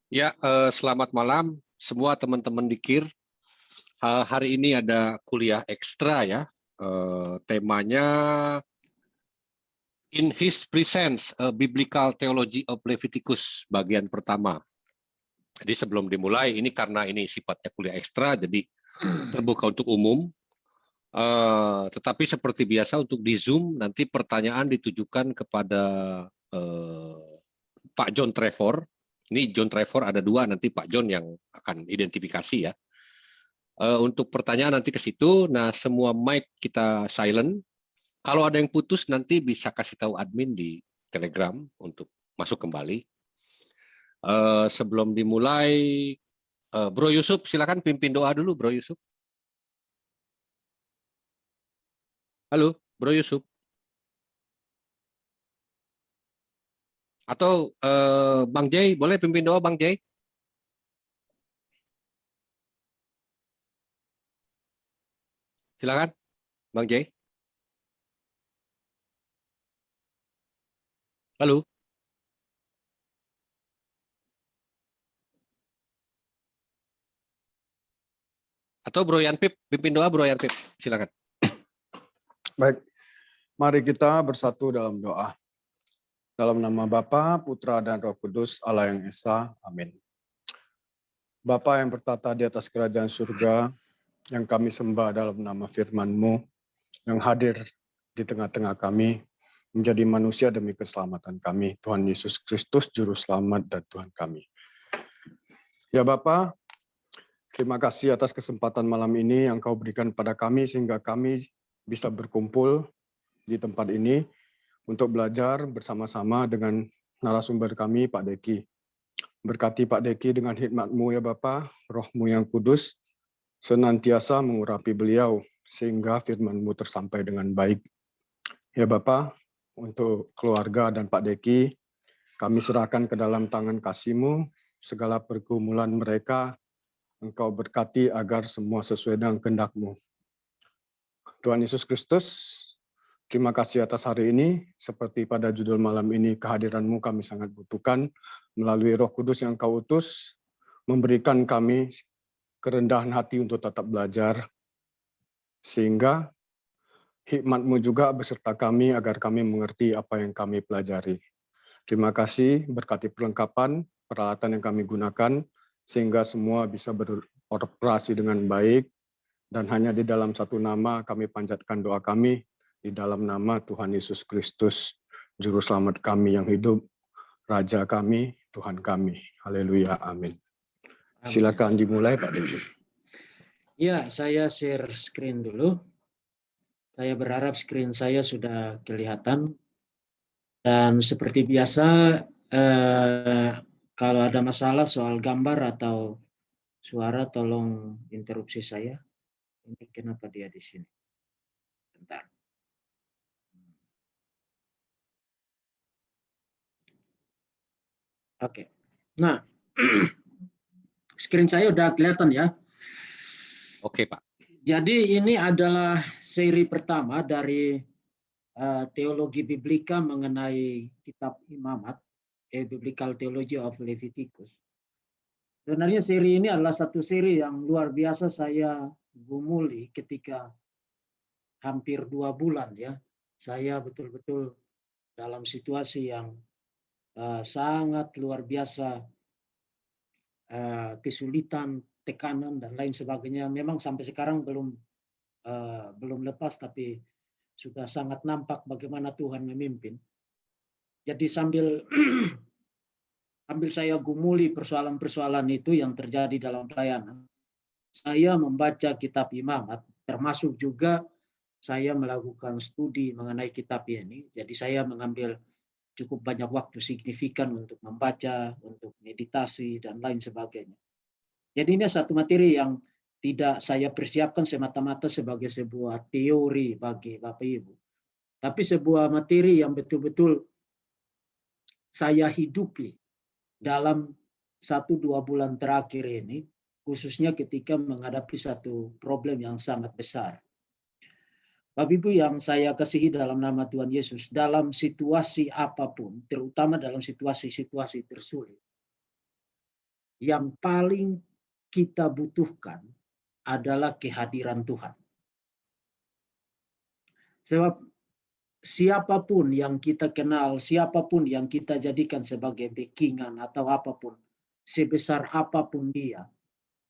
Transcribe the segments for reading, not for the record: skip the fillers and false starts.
Ya, selamat malam semua teman-teman di KIR. Hari ini ada kuliah ekstra ya. Temanya In His Presence, a Biblical Theology of Leviticus, bagian pertama. Jadi sebelum dimulai, ini karena ini sifatnya kuliah ekstra, jadi terbuka untuk umum. Tetapi seperti biasa untuk di Zoom, nanti pertanyaan ditujukan kepada Pak John Trevor. Ini John Trevor ada dua, nanti Pak John yang akan identifikasi ya. Untuk pertanyaan nanti ke situ. Nah, semua mic kita silent. Kalau ada yang putus nanti bisa kasih tahu admin di Telegram untuk masuk kembali. Sebelum dimulai, Bro Yusuf silakan pimpin doa dulu, Bro Yusuf. Halo, Bro Yusuf. Atau Bang Jay, boleh pimpin doa Bang Jay? Silakan, Bang Jay. Halo. Atau Bro Yanpip, pimpin doa Bro Yanpip. Silakan. Baik, mari kita bersatu dalam doa. Dalam nama Bapa, Putra, dan Roh Kudus, Allah yang Esa. Amin. Bapa yang bertata di atas kerajaan surga, yang kami sembah dalam nama firman-Mu, yang hadir di tengah-tengah kami, menjadi manusia demi keselamatan kami. Tuhan Yesus Kristus, Juru Selamat dan Tuhan kami. Ya Bapa, terima kasih atas kesempatan malam ini yang Kau berikan pada kami, sehingga kami bisa berkumpul di tempat ini untuk belajar bersama-sama dengan narasumber kami, Pak Deki. Berkati Pak Deki dengan hikmat-Mu ya Bapa, Roh-Mu yang kudus, senantiasa mengurapi beliau, sehingga firman-Mu tersampai dengan baik. Ya Bapa, untuk keluarga dan Pak Deki, kami serahkan ke dalam tangan kasih-Mu, segala pergumulan mereka, Engkau berkati agar semua sesuai dengan kehendak-Mu. Tuhan Yesus Kristus, terima kasih atas hari ini, seperti pada judul malam ini, kehadiran-Mu kami sangat butuhkan, melalui Roh Kudus yang Kau utus, memberikan kami kerendahan hati untuk tetap belajar, sehingga hikmat-Mu juga beserta kami agar kami mengerti apa yang kami pelajari. Terima kasih, berkati perlengkapan, peralatan yang kami gunakan, sehingga semua bisa beroperasi dengan baik, dan hanya di dalam satu nama kami panjatkan doa kami, di dalam nama Tuhan Yesus Kristus, Juru Selamat kami yang hidup, Raja kami, Tuhan kami. Haleluya, amin. Silakan dimulai Pak Deki. Ya, saya share screen dulu. Saya berharap screen saya sudah kelihatan. Dan seperti biasa, kalau ada masalah soal gambar atau suara, tolong interupsi saya. Ini kenapa dia di sini? Bentar. Oke. Nah, screen saya udah kelihatan ya. Oke, Pak. Jadi ini adalah seri pertama dari teologi biblika mengenai kitab Imamat, Biblical Theology of Leviticus. Sebenarnya seri ini adalah satu seri yang luar biasa saya gumuli ketika hampir 2 bulan ya. Saya betul-betul dalam situasi yang sangat luar biasa, kesulitan, tekanan dan lain sebagainya. Memang sampai sekarang belum lepas, tapi sudah sangat nampak bagaimana Tuhan memimpin. Jadi sambil saya gumuli persoalan-persoalan itu yang terjadi dalam pelayanan, saya membaca kitab Imamat, termasuk juga saya melakukan studi mengenai kitab ini. Jadi saya mengambil cukup banyak waktu signifikan untuk membaca, untuk meditasi, dan lain sebagainya. Jadi ini satu materi yang tidak saya persiapkan semata-mata sebagai sebuah teori bagi Bapak Ibu, tapi sebuah materi yang betul-betul saya hidupi dalam 1-2 bulan terakhir ini, khususnya ketika menghadapi satu problem yang sangat besar. Bapak Ibu yang saya kasihi dalam nama Tuhan Yesus, dalam situasi apapun, terutama dalam situasi-situasi tersulit, yang paling kita butuhkan adalah kehadiran Tuhan. Sebab siapapun yang kita kenal, siapapun yang kita jadikan sebagai backingan atau apapun, sebesar apapun dia,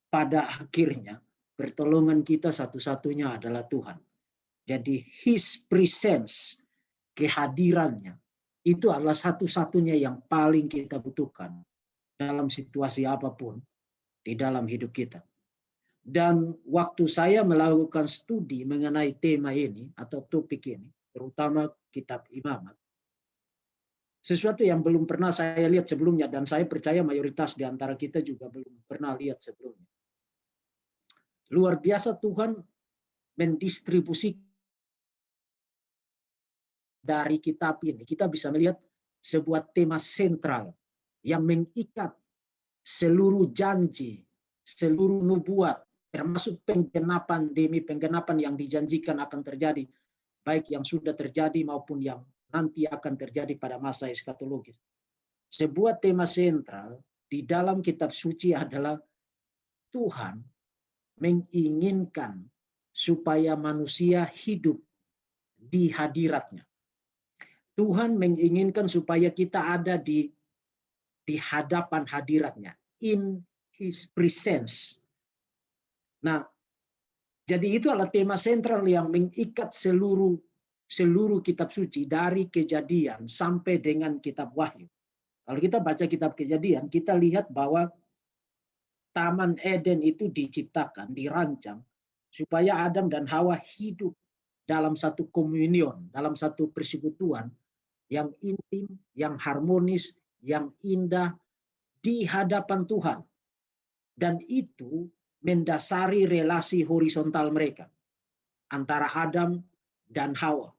pada akhirnya pertolongan kita satu-satunya adalah Tuhan. Jadi His presence, kehadirannya, itu adalah satu-satunya yang paling kita butuhkan dalam situasi apapun di dalam hidup kita. Dan waktu saya melakukan studi mengenai tema ini atau topik ini, terutama kitab Imamat, sesuatu yang belum pernah saya lihat sebelumnya, dan saya percaya mayoritas di antara kita juga belum pernah lihat sebelumnya. Luar biasa Tuhan mendistribusikan dari kitab ini. Kita bisa melihat sebuah tema sentral yang mengikat seluruh janji, seluruh nubuat, termasuk penggenapan demi penggenapan yang dijanjikan akan terjadi, baik yang sudah terjadi maupun yang nanti akan terjadi pada masa eskatologis. Sebuah tema sentral di dalam kitab suci adalah Tuhan menginginkan supaya manusia hidup di hadiratnya. Tuhan menginginkan supaya kita ada di hadapan hadiratnya, in His presence. Nah, jadi itu adalah tema sentral yang mengikat seluruh kitab suci dari Kejadian sampai dengan kitab Wahyu. Kalau kita baca kitab Kejadian, kita lihat bahwa Taman Eden itu diciptakan, dirancang supaya Adam dan Hawa hidup dalam satu komunion, dalam satu persekutuan yang intim, yang harmonis, yang indah di hadapan Tuhan. Dan itu mendasari relasi horizontal mereka antara Adam dan Hawa.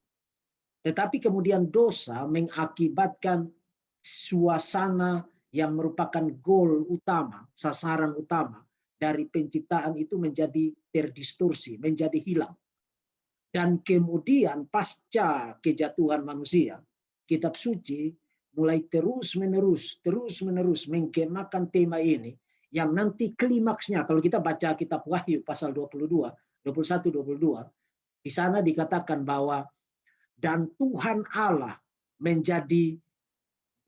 Tetapi kemudian dosa mengakibatkan suasana yang merupakan goal utama, sasaran utama dari penciptaan itu menjadi terdistorsi, menjadi hilang. Dan kemudian pasca kejatuhan manusia, kitab suci mulai terus-menerus mengkemakan tema ini, yang nanti klimaksnya, kalau kita baca kitab Wahyu pasal 22, 21, 22, di sana dikatakan bahwa dan Tuhan Allah menjadi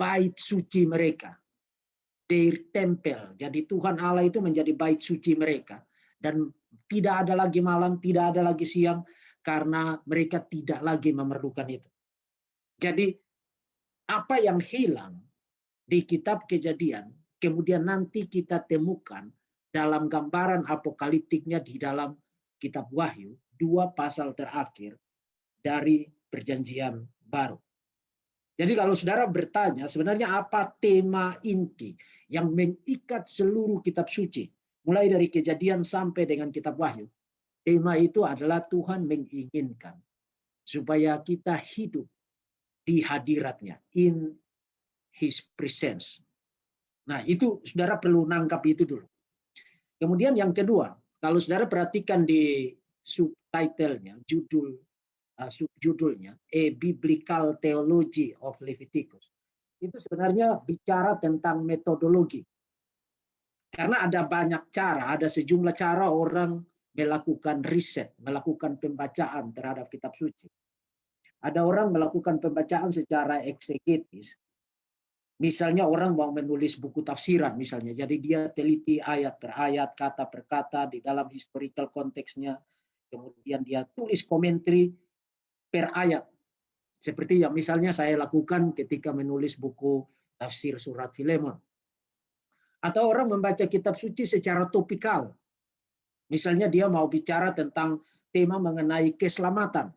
bait suci mereka, their temple. Jadi Tuhan Allah itu menjadi bait suci mereka, dan tidak ada lagi malam, tidak ada lagi siang, karena mereka tidak lagi memerlukan itu. Jadi apa yang hilang di kitab Kejadian, kemudian nanti kita temukan dalam gambaran apokaliptiknya di dalam kitab Wahyu, 2 pasal terakhir dari perjanjian baru. Jadi kalau saudara bertanya, sebenarnya apa tema inti yang mengikat seluruh kitab suci, mulai dari Kejadian sampai dengan kitab Wahyu, tema itu adalah Tuhan menginginkan supaya kita hidup di hadiratnya, in His presence. Nah, itu saudara perlu nangkap itu dulu. Kemudian yang kedua, kalau saudara perhatikan di subtitlenya, subjudulnya, A Biblical Theology of Leviticus, itu sebenarnya bicara tentang metodologi. Karena ada banyak cara, ada sejumlah cara orang melakukan riset, melakukan pembacaan terhadap kitab suci. Ada orang melakukan pembacaan secara eksegetis. Misalnya orang mau menulis buku tafsiran misalnya, jadi dia teliti ayat per ayat, kata per kata di dalam historical konteksnya, kemudian dia tulis komentari per ayat. Seperti yang misalnya saya lakukan ketika menulis buku tafsir surat Filemon. Atau orang membaca kitab suci secara topikal. Misalnya dia mau bicara tentang tema mengenai keselamatan,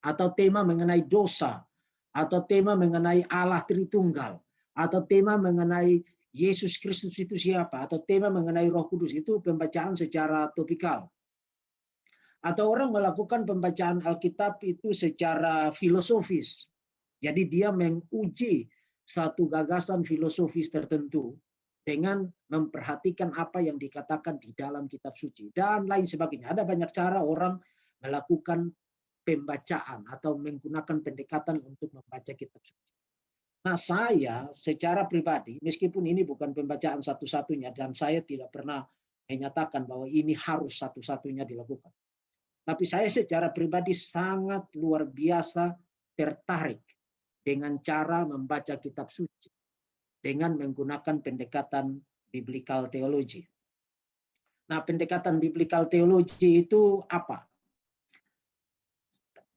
atau tema mengenai dosa, atau tema mengenai Allah Tritunggal, atau tema mengenai Yesus Kristus itu siapa, atau tema mengenai Roh Kudus. Itu pembacaan secara topikal. Atau orang melakukan pembacaan Alkitab itu secara filosofis. Jadi dia menguji satu gagasan filosofis tertentu dengan memperhatikan apa yang dikatakan di dalam kitab suci dan lain sebagainya. Ada banyak cara orang melakukan pembacaan atau menggunakan pendekatan untuk membaca kitab suci. Nah, saya secara pribadi, meskipun ini bukan pembacaan satu-satunya, dan saya tidak pernah menyatakan bahwa ini harus satu-satunya dilakukan. Tapi saya secara pribadi sangat luar biasa tertarik dengan cara membaca kitab suci dengan menggunakan pendekatan biblical theology. Nah, pendekatan biblical theology itu apa?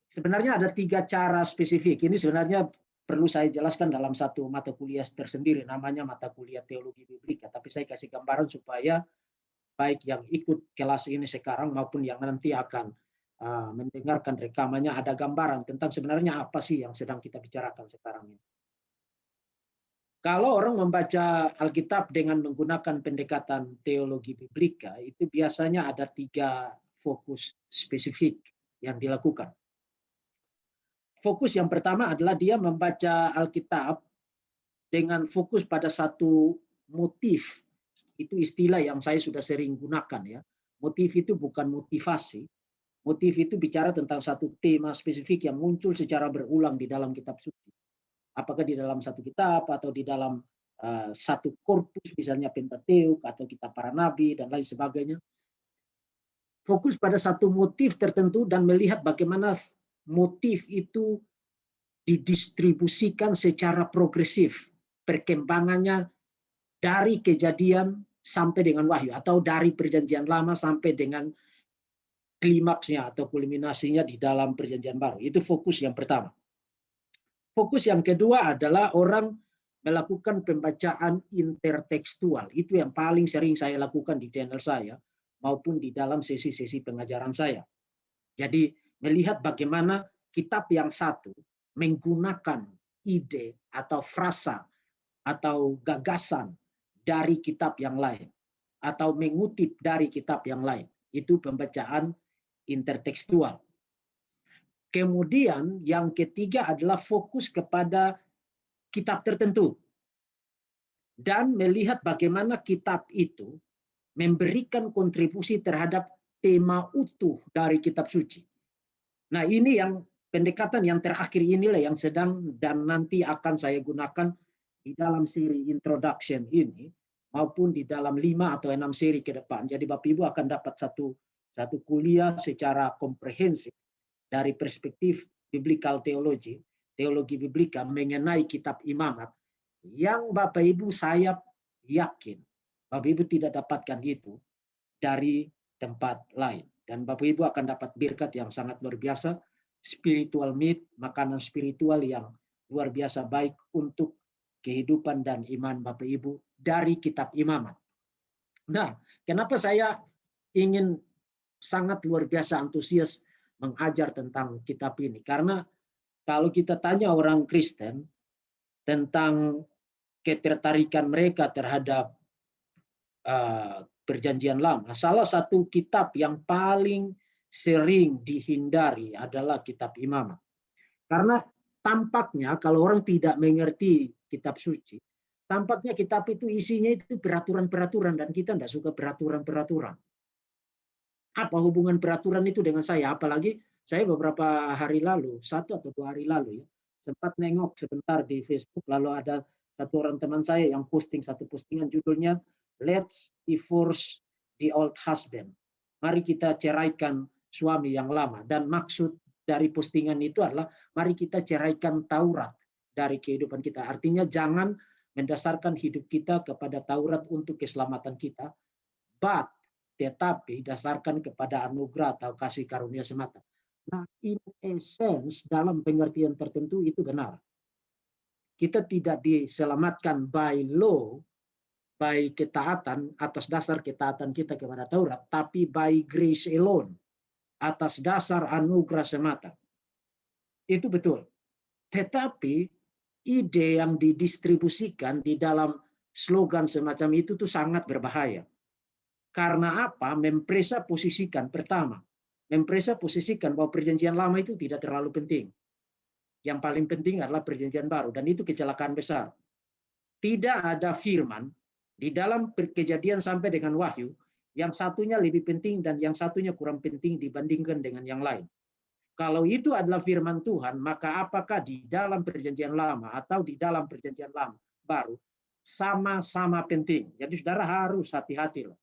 Sebenarnya ada 3 cara spesifik. Ini sebenarnya perlu saya jelaskan dalam satu mata kuliah tersendiri, namanya mata kuliah teologi biblika. Tapi saya kasih gambaran supaya baik yang ikut kelas ini sekarang maupun yang nanti akan mendengarkan rekamannya ada gambaran tentang sebenarnya apa sih yang sedang kita bicarakan sekarang ini. Kalau orang membaca Alkitab dengan menggunakan pendekatan teologi biblika, itu biasanya ada 3 fokus spesifik yang dilakukan. Fokus yang pertama adalah dia membaca Alkitab dengan fokus pada satu motif. Itu istilah yang saya sudah sering gunakan ya. Motif itu bukan motivasi. Motif itu bicara tentang satu tema spesifik yang muncul secara berulang di dalam kitab suci. Apakah di dalam satu kitab atau di dalam satu korpus, misalnya Pentateuk atau kitab para nabi dan lain sebagainya. Fokus pada satu motif tertentu dan melihat bagaimana motif itu didistribusikan secara progresif, perkembangannya dari kejadian sampai dengan wahyu, atau dari perjanjian lama sampai dengan klimaksnya atau kulminasinya di dalam perjanjian baru. Itu fokus yang pertama. Fokus yang kedua adalah orang melakukan pembacaan intertekstual. Itu yang paling sering saya lakukan di channel saya maupun di dalam sesi-sesi pengajaran saya. Jadi melihat bagaimana kitab yang satu menggunakan ide atau frasa atau gagasan dari kitab yang lain atau mengutip dari kitab yang lain. Itu pembacaan intertekstual. Kemudian yang ketiga adalah fokus kepada kitab tertentu dan melihat bagaimana kitab itu memberikan kontribusi terhadap tema utuh dari kitab suci. Nah, ini yang pendekatan yang terakhir inilah yang sedang dan nanti akan saya gunakan di dalam seri introduction ini maupun di dalam 5 atau 6 seri ke depan. Jadi Bapak Ibu akan dapat satu kuliah secara komprehensif dari perspektif biblical theology, teologi biblika mengenai kitab imamat yang Bapak Ibu saya yakin Bapak Ibu tidak dapatkan itu dari tempat lain. Dan Bapak Ibu akan dapat berkat yang sangat luar biasa, spiritual meat, makanan spiritual yang luar biasa baik untuk kehidupan dan iman Bapak Ibu dari kitab imamat. Nah, kenapa saya ingin sangat luar biasa antusias mengajar tentang kitab ini? Karena kalau kita tanya orang Kristen tentang ketertarikan mereka terhadap Perjanjian Lama, salah satu kitab yang paling sering dihindari adalah kitab Imamat. Karena tampaknya kalau orang tidak mengerti kitab suci, tampaknya kitab itu isinya itu peraturan-peraturan dan kita tidak suka peraturan-peraturan. Apa hubungan peraturan itu dengan saya? Apalagi saya beberapa hari lalu, 1 atau 2 hari lalu ya, sempat nengok sebentar di Facebook, lalu ada satu orang teman saya yang posting satu postingan judulnya Let's divorce the old husband. Mari kita ceraikan suami yang lama. Dan maksud dari postingan itu adalah mari kita ceraikan Taurat dari kehidupan kita. Artinya jangan mendasarkan hidup kita kepada Taurat untuk keselamatan kita, but tetapi dasarkan kepada anugerah atau kasih karunia semata. Nah, in essence dalam pengertian tertentu itu benar. Kita tidak diselamatkan by law, by ketaatan, atas dasar ketaatan kita kepada Taurat, tapi by grace alone, atas dasar anugerah semata. Itu betul. Tetapi ide yang didistribusikan di dalam slogan semacam itu tuh sangat berbahaya. Karena apa? Mempresaposisikan, pertama, mempresaposisikan bahwa perjanjian lama itu tidak terlalu penting. Yang paling penting adalah perjanjian baru, dan itu kecelakaan besar. Tidak ada firman di dalam Kejadian sampai dengan Wahyu, yang satunya lebih penting dan yang satunya kurang penting dibandingkan dengan yang lain. Kalau itu adalah firman Tuhan, maka apakah di dalam perjanjian lama atau di dalam perjanjian lama baru sama-sama penting. Jadi saudara harus hati-hati loh.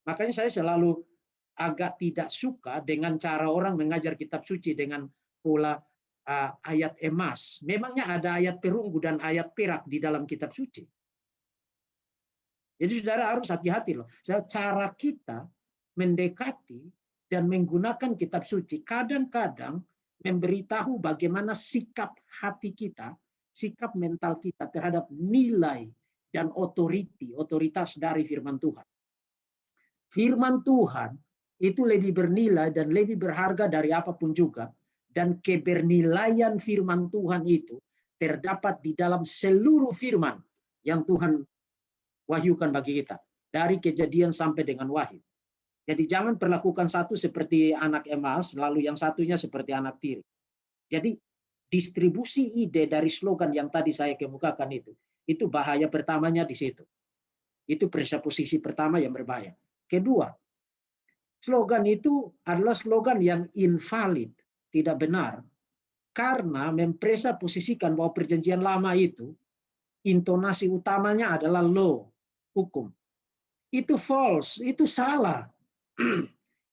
Makanya saya selalu agak tidak suka dengan cara orang mengajar kitab suci dengan pola ayat emas. Memangnya ada ayat perunggu dan ayat perak di dalam kitab suci. Jadi saudara harus hati-hati loh. Cara kita mendekati dan menggunakan kitab suci kadang-kadang memberitahu bagaimana sikap hati kita, sikap mental kita terhadap nilai dan otoritas dari firman Tuhan. Firman Tuhan itu lebih bernilai dan lebih berharga dari apapun juga, dan kebernilaian firman Tuhan itu terdapat di dalam seluruh firman yang Tuhan wahyukan bagi kita, dari Kejadian sampai dengan Wahyu. Jadi jangan perlakukan satu seperti anak emas, lalu yang satunya seperti anak tiri. Jadi distribusi ide dari slogan yang tadi saya kemukakan itu bahaya pertamanya di situ. Itu presupposisi pertama yang berbahaya. Kedua, slogan itu adalah slogan yang invalid, tidak benar, karena mempresupposisikan bahwa perjanjian lama itu intonasi utamanya adalah law, hukum. Itu false, itu salah.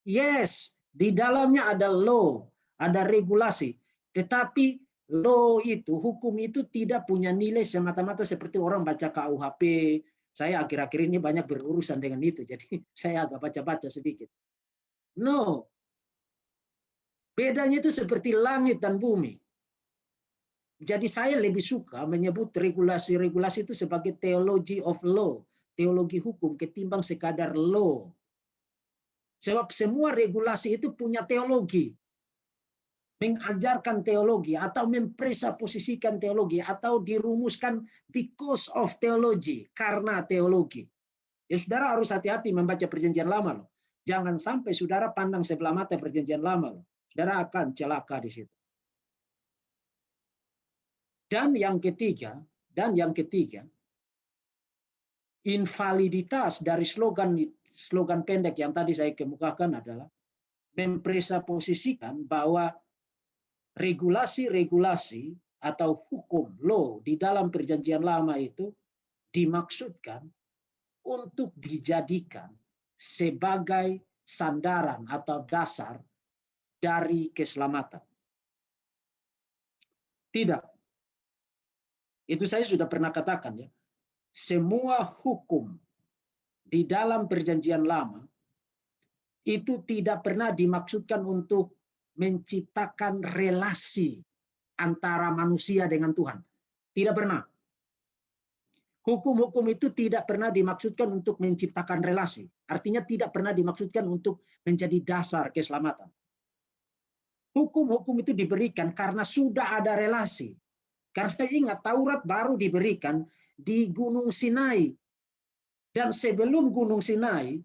Yes, di dalamnya ada law, ada regulasi, tetapi law itu, hukum itu tidak punya nilai semata-mata seperti orang baca KUHP. Saya akhir-akhir ini banyak berurusan dengan itu, jadi saya agak baca-baca sedikit. No, bedanya itu seperti langit dan bumi. Jadi saya lebih suka menyebut regulasi-regulasi itu sebagai theology of law, teologi hukum, ketimbang sekadar law. Sebab semua regulasi itu punya teologi. Mengajarkan teologi atau mempresupposisikan teologi atau dirumuskan because of theology, karena teologi. Ya saudara harus hati-hati membaca perjanjian lama loh. Jangan sampai saudara pandang sebelah mata perjanjian lama loh. Saudara akan celaka di situ. Dan yang ketiga, invaliditas dari slogan pendek yang tadi saya kemukakan adalah mempresupposisikan bahwa regulasi-regulasi atau hukum law di dalam perjanjian lama itu dimaksudkan untuk dijadikan sebagai sandaran atau dasar dari keselamatan. Tidak. Itu saya sudah pernah katakan ya. Semua hukum di dalam perjanjian lama itu tidak pernah dimaksudkan untuk menciptakan relasi antara manusia dengan Tuhan. Tidak pernah. Hukum-hukum itu tidak pernah dimaksudkan untuk menciptakan relasi. Artinya tidak pernah dimaksudkan untuk menjadi dasar keselamatan. Hukum-hukum itu diberikan karena sudah ada relasi. Karena ingat, Taurat baru diberikan di Gunung Sinai. Dan sebelum Gunung Sinai,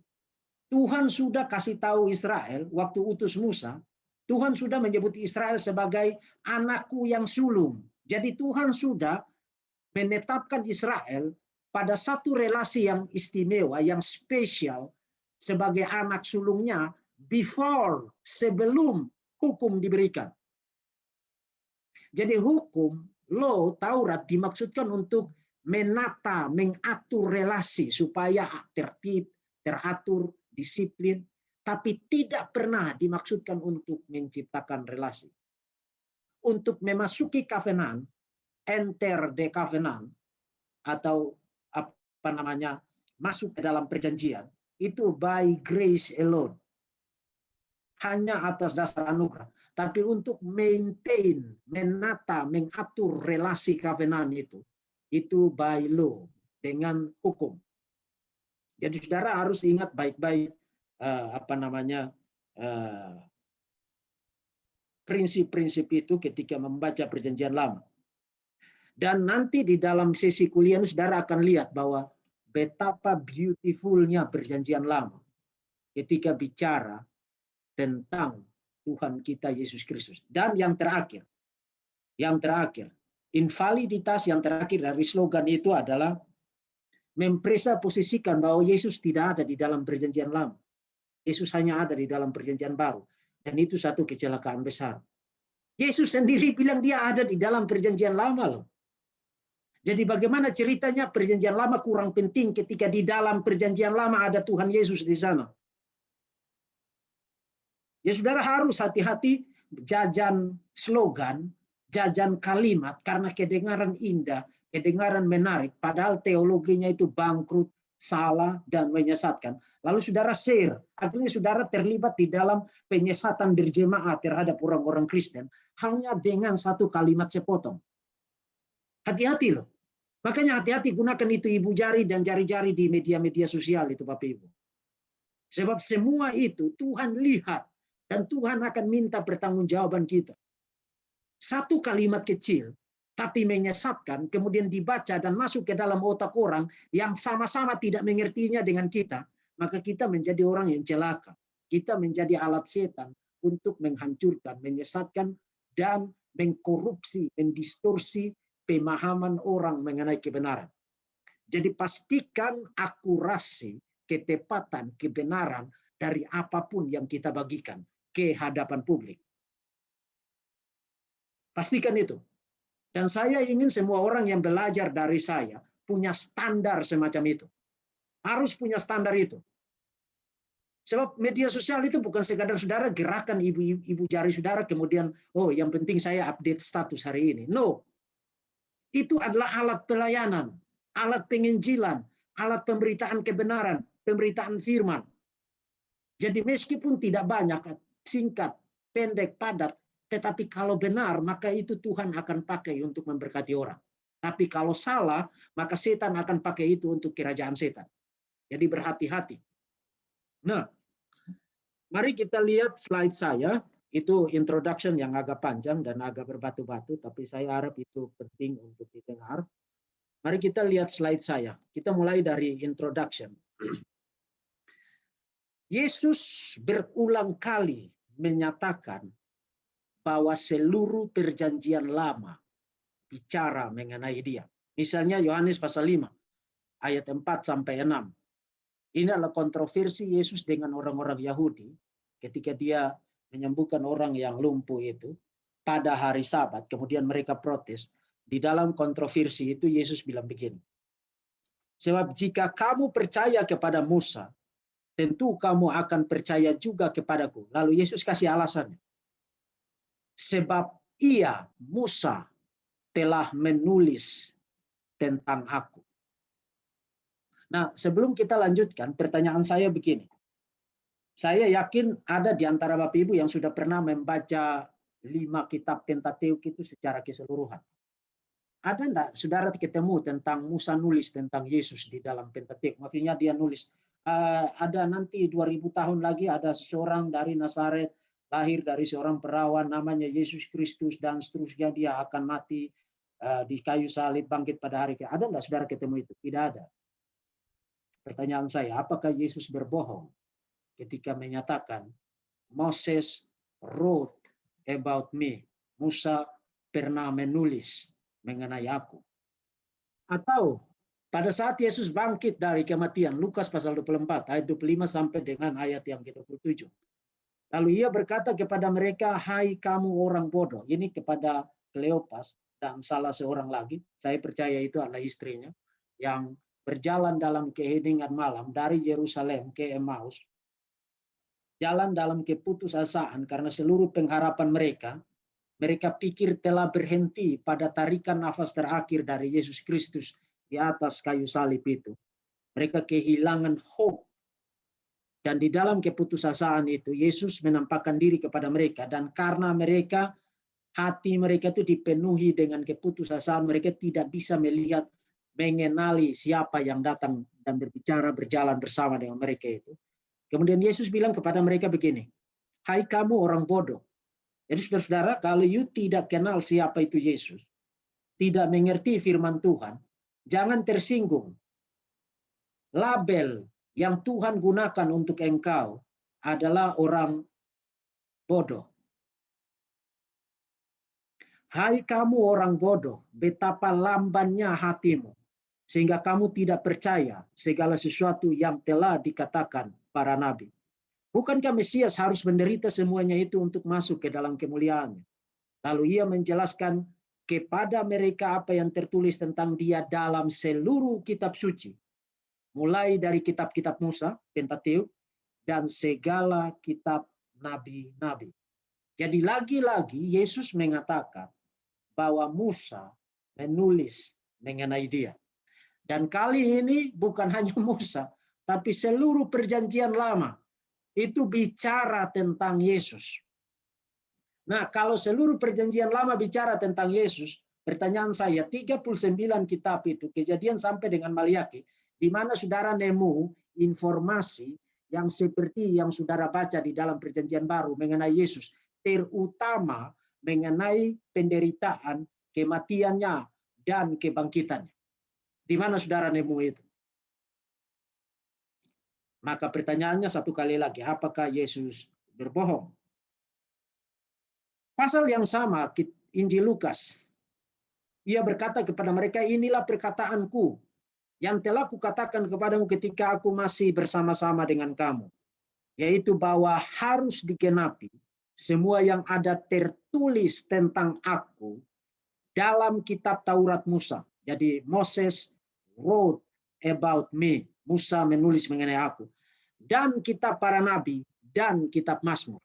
Tuhan sudah kasih tahu Israel, waktu utus Musa, Tuhan sudah menyebut Israel sebagai anakku yang sulung. Jadi Tuhan sudah menetapkan Israel pada satu relasi yang istimewa, yang spesial, sebagai anak sulungnya, sebelum hukum diberikan. Jadi hukum, law, Taurat dimaksudkan untuk menata, mengatur relasi supaya tertib, teratur, disiplin, tapi tidak pernah dimaksudkan untuk menciptakan relasi. Untuk memasuki covenant, enter the covenant, atau apa namanya, masuk ke dalam perjanjian, itu by grace alone. Hanya atas dasar anugerah. Tapi untuk maintain, menata, mengatur relasi covenant itu by law, dengan hukum. Jadi saudara harus ingat baik-baik prinsip-prinsip itu ketika membaca perjanjian lama. Dan nanti di dalam sesi kuliah saudara akan lihat bahwa betapa beautifulnya perjanjian lama ketika bicara tentang Tuhan kita Yesus Kristus. Dan yang terakhir, invaliditas yang terakhir dari slogan itu adalah mempresupposisikan bahwa Yesus tidak ada di dalam perjanjian lama. Yesus hanya ada di dalam perjanjian baru. Dan itu satu kecelakaan besar. Yesus sendiri bilang dia ada di dalam perjanjian lama loh. Jadi bagaimana ceritanya perjanjian lama kurang penting ketika di dalam perjanjian lama ada Tuhan Yesus di sana. Ya saudara harus hati-hati jajan slogan, jajan kalimat karena kedengaran indah, kedengaran menarik, padahal teologinya itu bangkrut, salah, dan menyesatkan. Lalu saudara share, akhirnya saudara terlibat di dalam penyesatan berjemaah terhadap orang-orang Kristen hanya dengan satu kalimat sepotong. Hati-hati loh. Makanya hati-hati gunakan itu ibu jari dan jari-jari di media-media sosial itu Bapak Ibu. Sebab semua itu Tuhan lihat dan Tuhan akan minta pertanggungjawaban kita. Satu kalimat kecil tapi menyesatkan kemudian dibaca dan masuk ke dalam otak orang yang sama-sama tidak mengertinya dengan kita, maka kita menjadi orang yang celaka. Kita menjadi alat setan untuk menghancurkan, menyesatkan dan mengkorupsi, mendistorsi pemahaman orang mengenai kebenaran. Jadi pastikan akurasi, ketepatan, kebenaran dari apapun yang kita bagikan ke hadapan publik. Pastikan itu. Dan saya ingin semua orang yang belajar dari saya punya standar semacam itu. Harus punya standar itu. Sebab media sosial itu bukan sekadar saudara gerakan ibu jari saudara kemudian, oh yang penting saya update status hari ini. No. Itu adalah alat pelayanan, alat penginjilan, alat pemberitaan kebenaran, pemberitaan firman. Jadi meskipun tidak banyak, singkat, pendek, padat, tetapi kalau benar, maka itu Tuhan akan pakai untuk memberkati orang. Tapi kalau salah, maka setan akan pakai itu untuk kerajaan setan. Jadi berhati-hati. Nah, mari kita lihat slide saya. Itu introduction yang agak panjang dan agak berbatu-batu, tapi saya harap itu penting untuk didengar. Mari kita lihat slide saya. Kita mulai dari introduction. Yesus berulang kali menyatakan bahwa seluruh perjanjian lama bicara mengenai dia. Misalnya Yohanes pasal 5, ayat 4 sampai 6. Ini adalah kontroversi Yesus dengan orang-orang Yahudi ketika dia menyembuhkan orang yang lumpuh itu pada hari Sabat, kemudian mereka protes. Di dalam kontroversi itu Yesus bilang begini, sebab jika kamu percaya kepada Musa, tentu kamu akan percaya juga kepadaku. Lalu Yesus kasih alasannya, sebab ia, Musa, telah menulis tentang aku. Nah, sebelum kita lanjutkan, pertanyaan saya begini. Saya yakin ada di antara Bapak Ibu yang sudah pernah membaca 5 kitab Pentateuk itu secara keseluruhan. Ada enggak saudara ketemu tentang Musa nulis tentang Yesus di dalam Pentateuk? Maksudnya dia nulis, ada nanti 2000 tahun lagi ada seseorang dari Nazaret, lahir dari seorang perawan namanya Yesus Kristus dan seterusnya dia akan mati di kayu salib, bangkit pada hari kiamat. Ada enggak saudara ketemu itu? Tidak ada. Pertanyaan saya, apakah Yesus berbohong ketika menyatakan Moses wrote about me, Musa pernah menulis mengenai aku? Atau pada saat Yesus bangkit dari kematian, Lukas pasal 24 ayat 25 sampai dengan ayat yang ke-27. Lalu ia berkata kepada mereka, hai kamu orang bodoh. Ini kepada Kleopas dan salah seorang lagi, saya percaya itu adalah istrinya, yang berjalan dalam keheningan malam dari Yerusalem ke Emmaus. Jalan dalam keputusasaan karena seluruh pengharapan mereka pikir telah berhenti pada tarikan nafas terakhir dari Yesus Kristus di atas kayu salib itu. Mereka kehilangan hope. Dan di dalam keputusasaan itu, Yesus menampakkan diri kepada mereka. Dan karena hati mereka itu dipenuhi dengan keputusasaan, mereka tidak bisa melihat, mengenali siapa yang datang dan berbicara, berjalan bersama dengan mereka itu. Kemudian Yesus bilang kepada mereka begini, hai kamu orang bodoh. Jadi saudara-saudara, kalau you tidak kenal siapa itu Yesus, tidak mengerti firman Tuhan, jangan tersinggung. Label yang Tuhan gunakan untuk engkau adalah orang bodoh. Hai kamu orang bodoh, betapa lambannya hatimu, sehingga kamu tidak percaya segala sesuatu yang telah dikatakan para nabi. Bukankah Mesias harus menderita semuanya itu untuk masuk ke dalam kemuliaannya? Lalu ia menjelaskan kepada mereka apa yang tertulis tentang dia dalam seluruh kitab suci, mulai dari kitab-kitab Musa, Pentateuk, dan segala kitab nabi-nabi. Jadi lagi-lagi Yesus mengatakan bahwa Musa menulis mengenai dia. Dan kali ini bukan hanya Musa, tapi seluruh perjanjian lama itu bicara tentang Yesus. Nah, kalau seluruh perjanjian lama bicara tentang Yesus, pertanyaan saya, 39 kitab itu, Kejadian sampai dengan Maliaki, di mana saudara nemu informasi yang seperti yang saudara baca di dalam perjanjian baru mengenai Yesus, terutama mengenai penderitaan, kematiannya, dan kebangkitannya. Di mana saudara nemu itu? Maka pertanyaannya satu kali lagi, apakah Yesus berbohong? Pasal yang sama, Injil Lukas, ia berkata kepada mereka, inilah perkataanku yang telah kukatakan kepadamu ketika aku masih bersama-sama dengan kamu, yaitu bahwa harus digenapi semua yang ada tertulis tentang aku dalam kitab Taurat Musa. Jadi Moses wrote about me. Musa menulis mengenai aku. Dan kitab para nabi dan kitab Mazmur.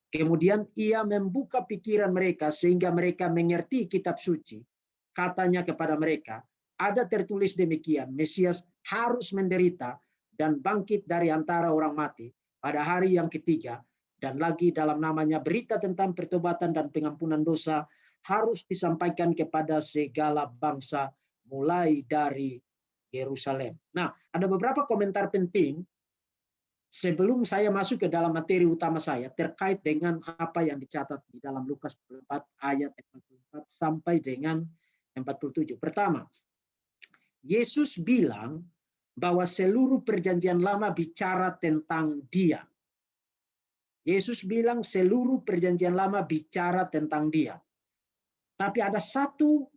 Kemudian ia membuka pikiran mereka sehingga mereka mengerti kitab suci. Katanya kepada mereka, ada tertulis demikian, Mesias harus menderita dan bangkit dari antara orang mati pada hari yang ketiga, dan lagi dalam namanya berita tentang pertobatan dan pengampunan dosa harus disampaikan kepada segala bangsa mulai dari Yerusalem. Nah, ada beberapa komentar penting sebelum saya masuk ke dalam materi utama saya terkait dengan apa yang dicatat di dalam Lukas 4 ayat 44 sampai dengan 47. Pertama, Yesus bilang bahwa seluruh perjanjian lama bicara tentang dia. Yesus bilang seluruh perjanjian lama bicara tentang dia. Tapi ada satu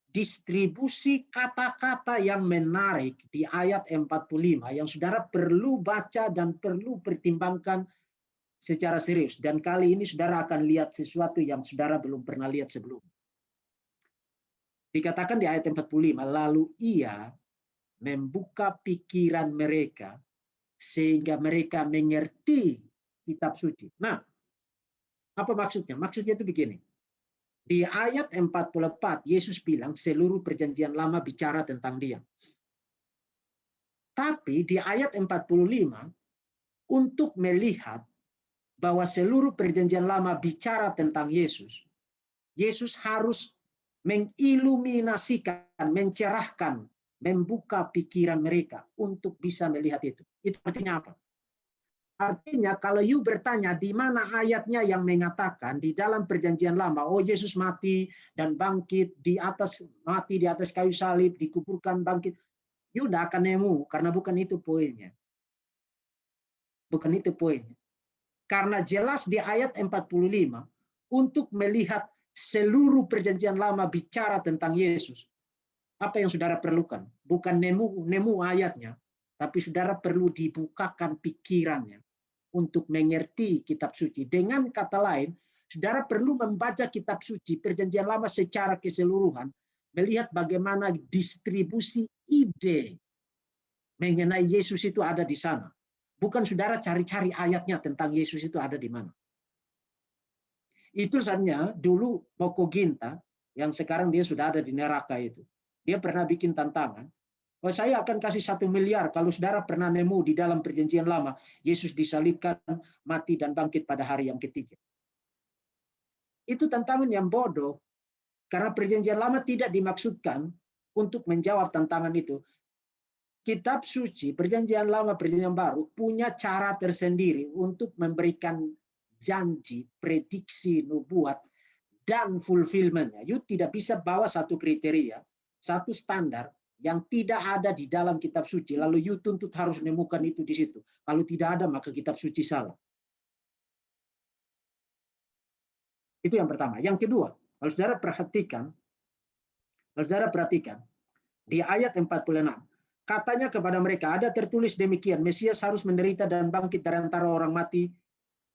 distribusi kata-kata yang menarik di ayat 45 yang saudara perlu baca dan perlu pertimbangkan secara serius. Dan kali ini saudara akan lihat sesuatu yang saudara belum pernah lihat sebelumnya. Dikatakan di ayat 45, lalu ia membuka pikiran mereka sehingga mereka mengerti kitab suci. Nah, apa maksudnya? Maksudnya itu begini. Di ayat 44, Yesus bilang seluruh perjanjian lama bicara tentang dia. Tapi di ayat 45, untuk melihat bahwa seluruh perjanjian lama bicara tentang Yesus, Yesus harus mengiluminasikan, mencerahkan, membuka pikiran mereka untuk bisa melihat itu. Itu artinya apa? Artinya kalau you bertanya di mana ayatnya yang mengatakan di dalam perjanjian lama, oh Yesus mati dan bangkit mati di atas kayu salib, dikuburkan, bangkit, you tidak akan nemu karena bukan itu poinnya. Bukan itu poinnya. Karena jelas di ayat 45 untuk melihat seluruh perjanjian lama bicara tentang Yesus. Apa yang saudara perlukan? Bukan nemu ayatnya, tapi saudara perlu dibukakan pikirannya untuk mengerti kitab suci. Dengan kata lain, saudara perlu membaca kitab suci, perjanjian lama secara keseluruhan, melihat bagaimana distribusi ide mengenai Yesus itu ada di sana. Bukan saudara cari-cari ayatnya tentang Yesus itu ada di mana. Itu saja dulu Moko Ginta, yang sekarang dia sudah ada di neraka itu. Dia pernah bikin tantangan. Oh, saya akan kasih 1 miliar kalau saudara pernah nemu di dalam perjanjian lama Yesus disalibkan, mati dan bangkit pada hari yang ketiga. Itu tantangan yang bodoh karena perjanjian lama tidak dimaksudkan untuk menjawab tantangan itu. Kitab suci, perjanjian lama, perjanjian baru punya cara tersendiri untuk memberikan janji, prediksi, nubuat dan fulfillment-nya. You tidak bisa bawa satu kriteria, satu standar yang tidak ada di dalam kitab suci, lalu you tuntut harus menemukan itu di situ. Kalau tidak ada, maka kitab suci salah. Itu yang pertama. Yang kedua, kalau saudara perhatikan, di ayat 46, katanya kepada mereka, ada tertulis demikian, Mesias harus menderita dan bangkit dari antara orang mati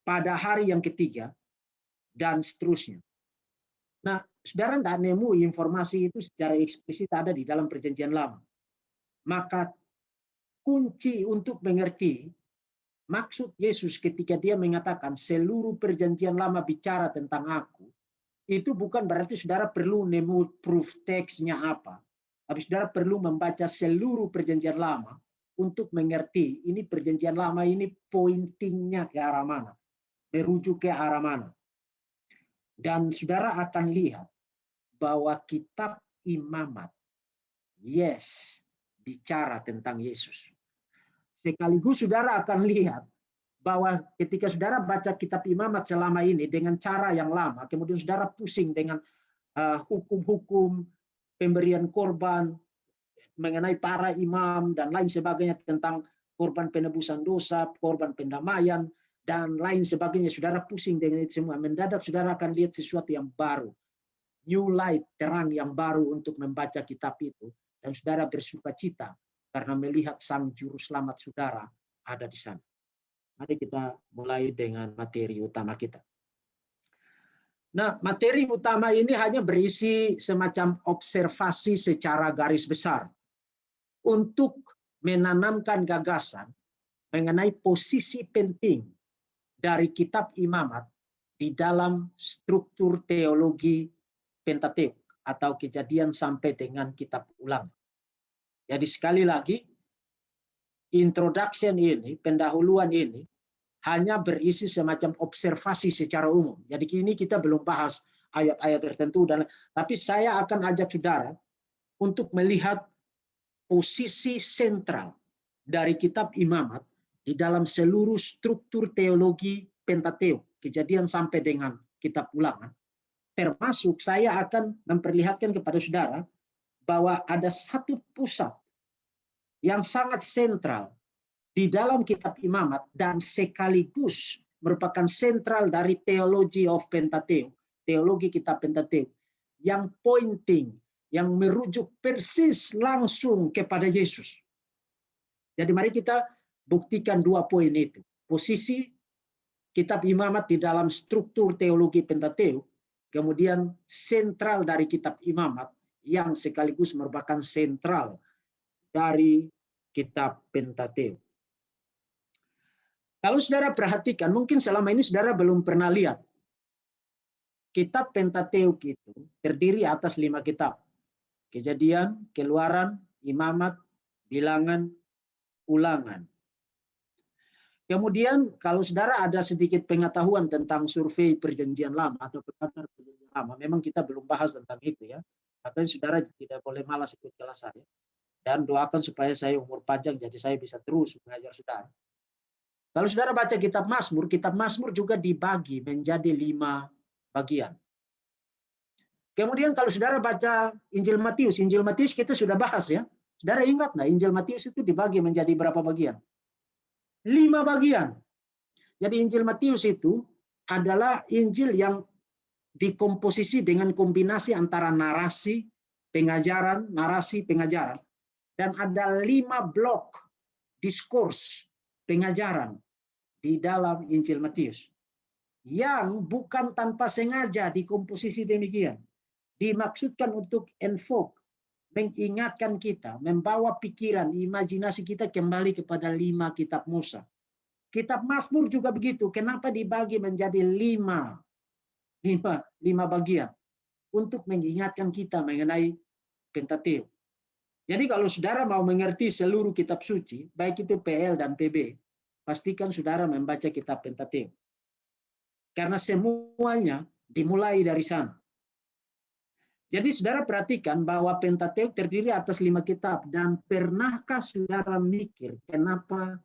pada hari yang ketiga, dan seterusnya. Nah, saudara tidak nemu informasi itu secara eksplisit ada di dalam Perjanjian Lama. Maka kunci untuk mengerti maksud Yesus ketika dia mengatakan seluruh Perjanjian Lama bicara tentang aku, itu bukan berarti saudara perlu nemu proof teksnya apa. Tapi saudara perlu membaca seluruh Perjanjian Lama untuk mengerti ini Perjanjian Lama ini pointingnya ke arah mana, merujuk ke arah mana. Dan saudara akan lihat bahwa kitab Imamat, yes, bicara tentang Yesus. Sekaligus saudara akan lihat bahwa ketika saudara baca kitab Imamat selama ini dengan cara yang lama, kemudian saudara pusing dengan hukum-hukum pemberian korban mengenai para imam dan lain sebagainya tentang korban penebusan dosa, korban pendamaian, dan lain sebagainya. Saudara pusing dengan itu semua. Mendadak saudara akan lihat sesuatu yang baru. New light, terang yang baru untuk membaca kitab itu. Dan saudara bersuka cita karena melihat sang juru selamat saudara ada di sana. Mari kita mulai dengan materi utama kita. Nah, materi utama ini hanya berisi semacam observasi secara garis besar untuk menanamkan gagasan mengenai posisi penting dari kitab Imamat di dalam struktur teologi Pentateuk atau Kejadian sampai dengan kitab Ulangan. Jadi sekali lagi, introduction ini, pendahuluan ini, hanya berisi semacam observasi secara umum. Jadi kini kita belum bahas ayat-ayat tertentu, tapi saya akan ajak saudara untuk melihat posisi sentral dari kitab Imamat di dalam seluruh struktur teologi Pentateuk, Kejadian sampai dengan kitab Ulangan. Termasuk saya akan memperlihatkan kepada saudara bahwa ada satu pusat yang sangat sentral di dalam kitab Imamat dan sekaligus merupakan sentral dari teologi of Pentateuk, teologi kitab Pentateuk, yang pointing, yang merujuk persis langsung kepada Yesus. Jadi mari kita buktikan dua poin itu. Posisi kitab Imamat di dalam struktur teologi Pentateuk, kemudian sentral dari kitab Imamat yang sekaligus merupakan sentral dari kitab Pentateuk. Kalau saudara perhatikan, mungkin selama ini saudara belum pernah lihat. Kitab Pentateuk itu terdiri atas 5 kitab. Kejadian, Keluaran, Imamat, Bilangan, Ulangan. Kemudian kalau saudara ada sedikit pengetahuan tentang survei Perjanjian Lama atau pengantar Perjanjian Lama, memang kita belum bahas tentang itu ya. Makanya saudara tidak boleh malas ikut kelas saya. Dan doakan supaya saya umur panjang jadi saya bisa terus mengajar saudara. Kalau saudara baca kitab Mazmur juga dibagi menjadi 5 bagian. Kemudian kalau saudara baca Injil Matius kita sudah bahas ya. Saudara ingat nggak Injil Matius itu dibagi menjadi berapa bagian? 5 bagian. Jadi Injil Matius itu adalah Injil yang dikomposisi dengan kombinasi antara narasi, pengajaran, dan ada 5 blok diskurs pengajaran di dalam Injil Matius yang bukan tanpa sengaja dikomposisi demikian. Dimaksudkan untuk enfoke, mengingatkan kita, membawa pikiran, imajinasi kita kembali kepada 5 kitab Musa. Kitab Mazmur juga begitu. Kenapa dibagi menjadi 5 bagian? Untuk mengingatkan kita mengenai Pentateuk. Jadi kalau saudara mau mengerti seluruh kitab suci, baik itu PL dan PB, pastikan saudara membaca kitab Pentateuk. Karena semuanya dimulai dari sana. Jadi saudara perhatikan bahwa Pentateuk terdiri atas 5 kitab. Dan pernahkah saudara mikir kenapa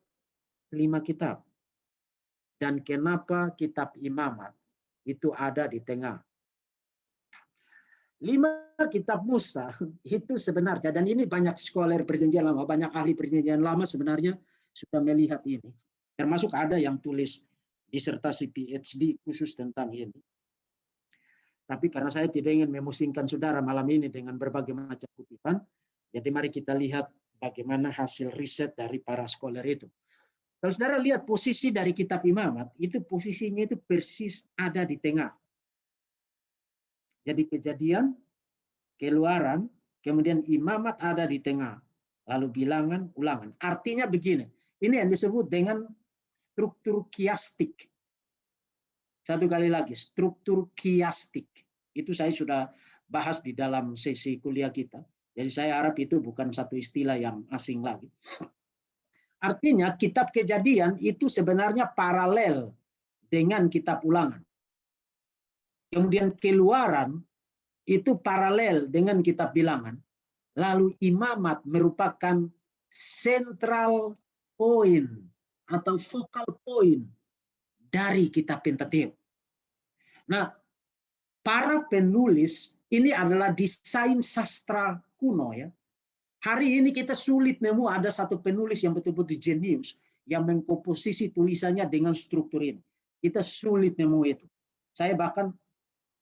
5 kitab? Dan kenapa kitab Imamat itu ada di tengah? 5 kitab Musa itu sebenarnya, dan ini banyak scholar Perjanjian Lama, banyak ahli Perjanjian Lama sebenarnya sudah melihat ini. Termasuk ada yang tulis disertasi PhD khusus tentang ini. Tapi karena saya tidak ingin memusingkan saudara malam ini dengan berbagai macam kutipan, jadi mari kita lihat bagaimana hasil riset dari para scholar itu. Kalau saudara lihat posisi dari kitab Imamat, itu posisinya itu persis ada di tengah. Jadi Kejadian, Keluaran, kemudian Imamat ada di tengah, lalu Bilangan, Ulangan. Artinya begini, ini yang disebut dengan struktur kiastik. Satu kali lagi, struktur kiastik. Itu saya sudah bahas di dalam sesi kuliah kita. Jadi saya harap itu bukan satu istilah yang asing lagi. Artinya kitab Kejadian itu sebenarnya paralel dengan kitab Ulangan. Kemudian Keluaran itu paralel dengan kitab Bilangan. Lalu Imamat merupakan central point atau focal point dari kitab Pentateuk. Nah, para penulis ini adalah desain sastra kuno ya. Hari ini kita sulit nemu ada satu penulis yang betul-betul jenius yang mengkomposisi tulisannya dengan struktur ini. Kita sulit nemu itu. Saya bahkan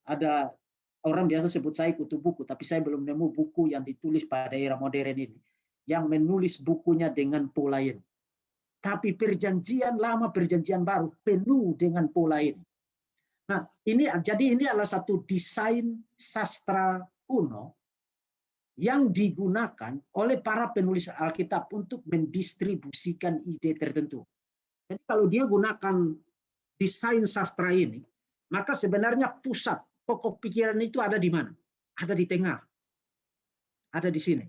ada orang biasa sebut saya kutu buku, tapi saya belum nemu buku yang ditulis pada era modern ini yang menulis bukunya dengan pola ini. Tapi perjanjian lama, perjanjian baru penuh dengan pola ini. Nah, ini adalah satu desain sastra kuno yang digunakan oleh para penulis Alkitab untuk mendistribusikan ide tertentu. Jadi kalau dia gunakan desain sastra ini, maka sebenarnya pusat pokok pikiran itu ada di mana? Ada di tengah. Ada di sini.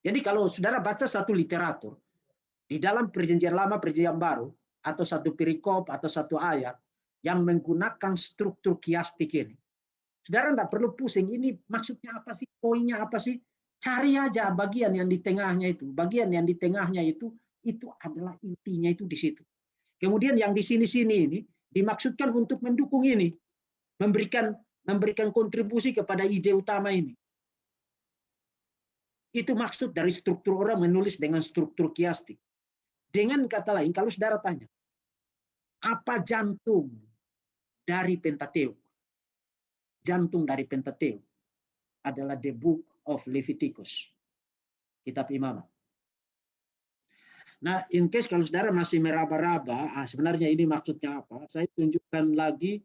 Jadi kalau saudara baca satu literatur, di dalam perjanjian lama, perjanjian baru, atau satu perikop, atau satu ayat, yang menggunakan struktur kiastik ini, saudara tidak perlu pusing, ini maksudnya apa sih, poinnya apa sih, cari aja bagian yang di tengahnya itu. Bagian yang di tengahnya itu adalah intinya itu di situ. Kemudian yang di sini-sini ini, dimaksudkan untuk mendukung ini, memberikan kontribusi kepada ide utama ini. Itu maksud dari struktur orang menulis dengan struktur kiastik. Dengan kata lain, kalau saudara tanya, apa jantung dari Pentateuk? Jantung dari Pentateuk adalah the book of Leviticus, kitab Imamat. Nah, in case kalau saudara masih meraba-raba, sebenarnya ini maksudnya apa? Saya tunjukkan lagi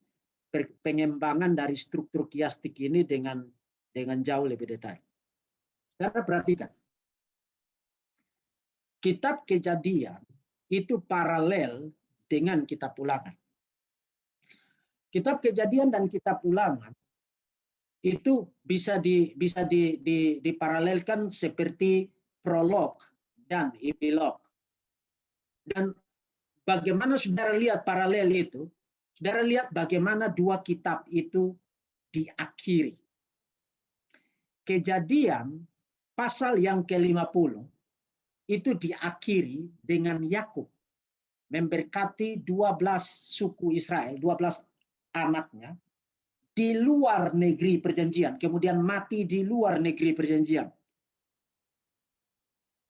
pengembangan dari struktur kiastik ini dengan jauh lebih detail. Saudara perhatikan. Kitab Kejadian itu paralel dengan kitab Ulangan. Kitab Kejadian dan kitab Ulangan itu bisa diparalelkan seperti prolog dan epilog. Dan bagaimana saudara lihat paralel itu? Saudara lihat bagaimana dua kitab itu diakhiri. Kejadian pasal yang ke-50 itu diakhiri dengan Yakub memberkati 12 suku Israel, 12 anaknya di luar negeri perjanjian, kemudian mati di luar negeri perjanjian.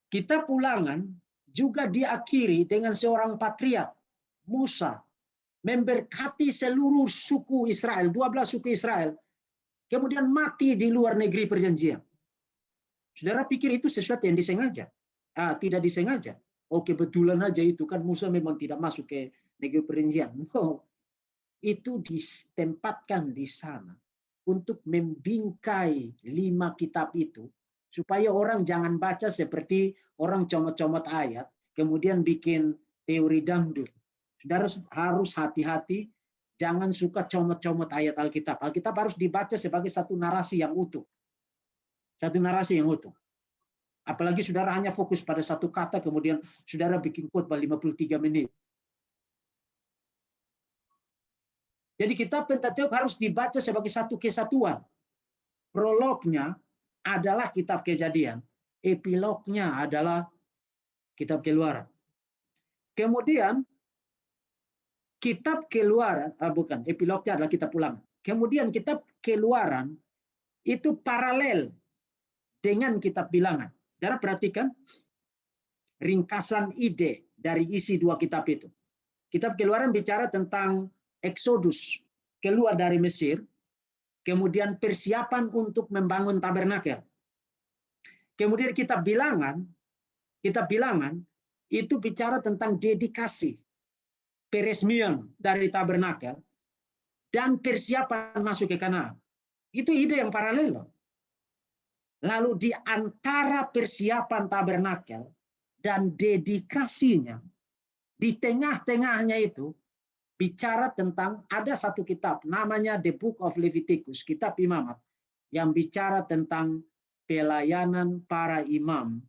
Kitab Ulangan juga diakhiri dengan seorang patriark, Musa, memberkati seluruh suku Israel, 12 suku Israel, kemudian mati di luar negeri perjanjian. Saudara pikir itu sesuatu yang disengaja? Tidak disengaja. Oh, kebetulan aja itu kan Musa memang tidak masuk ke negeri perjanjian. No. Itu ditempatkan di sana untuk membingkai 5 kitab itu supaya orang jangan baca seperti orang comot-comot ayat kemudian bikin teori dangdut. Saudara harus hati-hati, jangan suka comot-comot ayat Alkitab. Alkitab harus dibaca sebagai satu narasi yang utuh. Satu narasi yang utuh. Apalagi saudara hanya fokus pada satu kata, kemudian saudara bikin khotbah 53 menit. Jadi kitab Pentateuk harus dibaca sebagai satu kesatuan. Prolognya adalah kitab Kejadian, epilognya adalah kitab Keluaran. Kemudian kitab Keluaran, bukan, epilognya adalah kitab Ulangan. Kemudian kitab Keluaran itu paralel dengan kitab Bilangan. Saudara perhatikan ringkasan ide dari isi dua kitab itu. Kitab Keluaran bicara tentang Exodus, keluar dari Mesir, kemudian persiapan untuk membangun tabernakel. Kemudian kitab Bilangan itu bicara tentang dedikasi, peresmian dari tabernakel dan persiapan masuk ke Kanaan. Itu ide yang paralel loh. Lalu di antara persiapan tabernakel dan dedikasinya, di tengah-tengahnya itu bicara tentang ada satu kitab namanya The Book of Leviticus, kitab Imamat, yang bicara tentang pelayanan para imam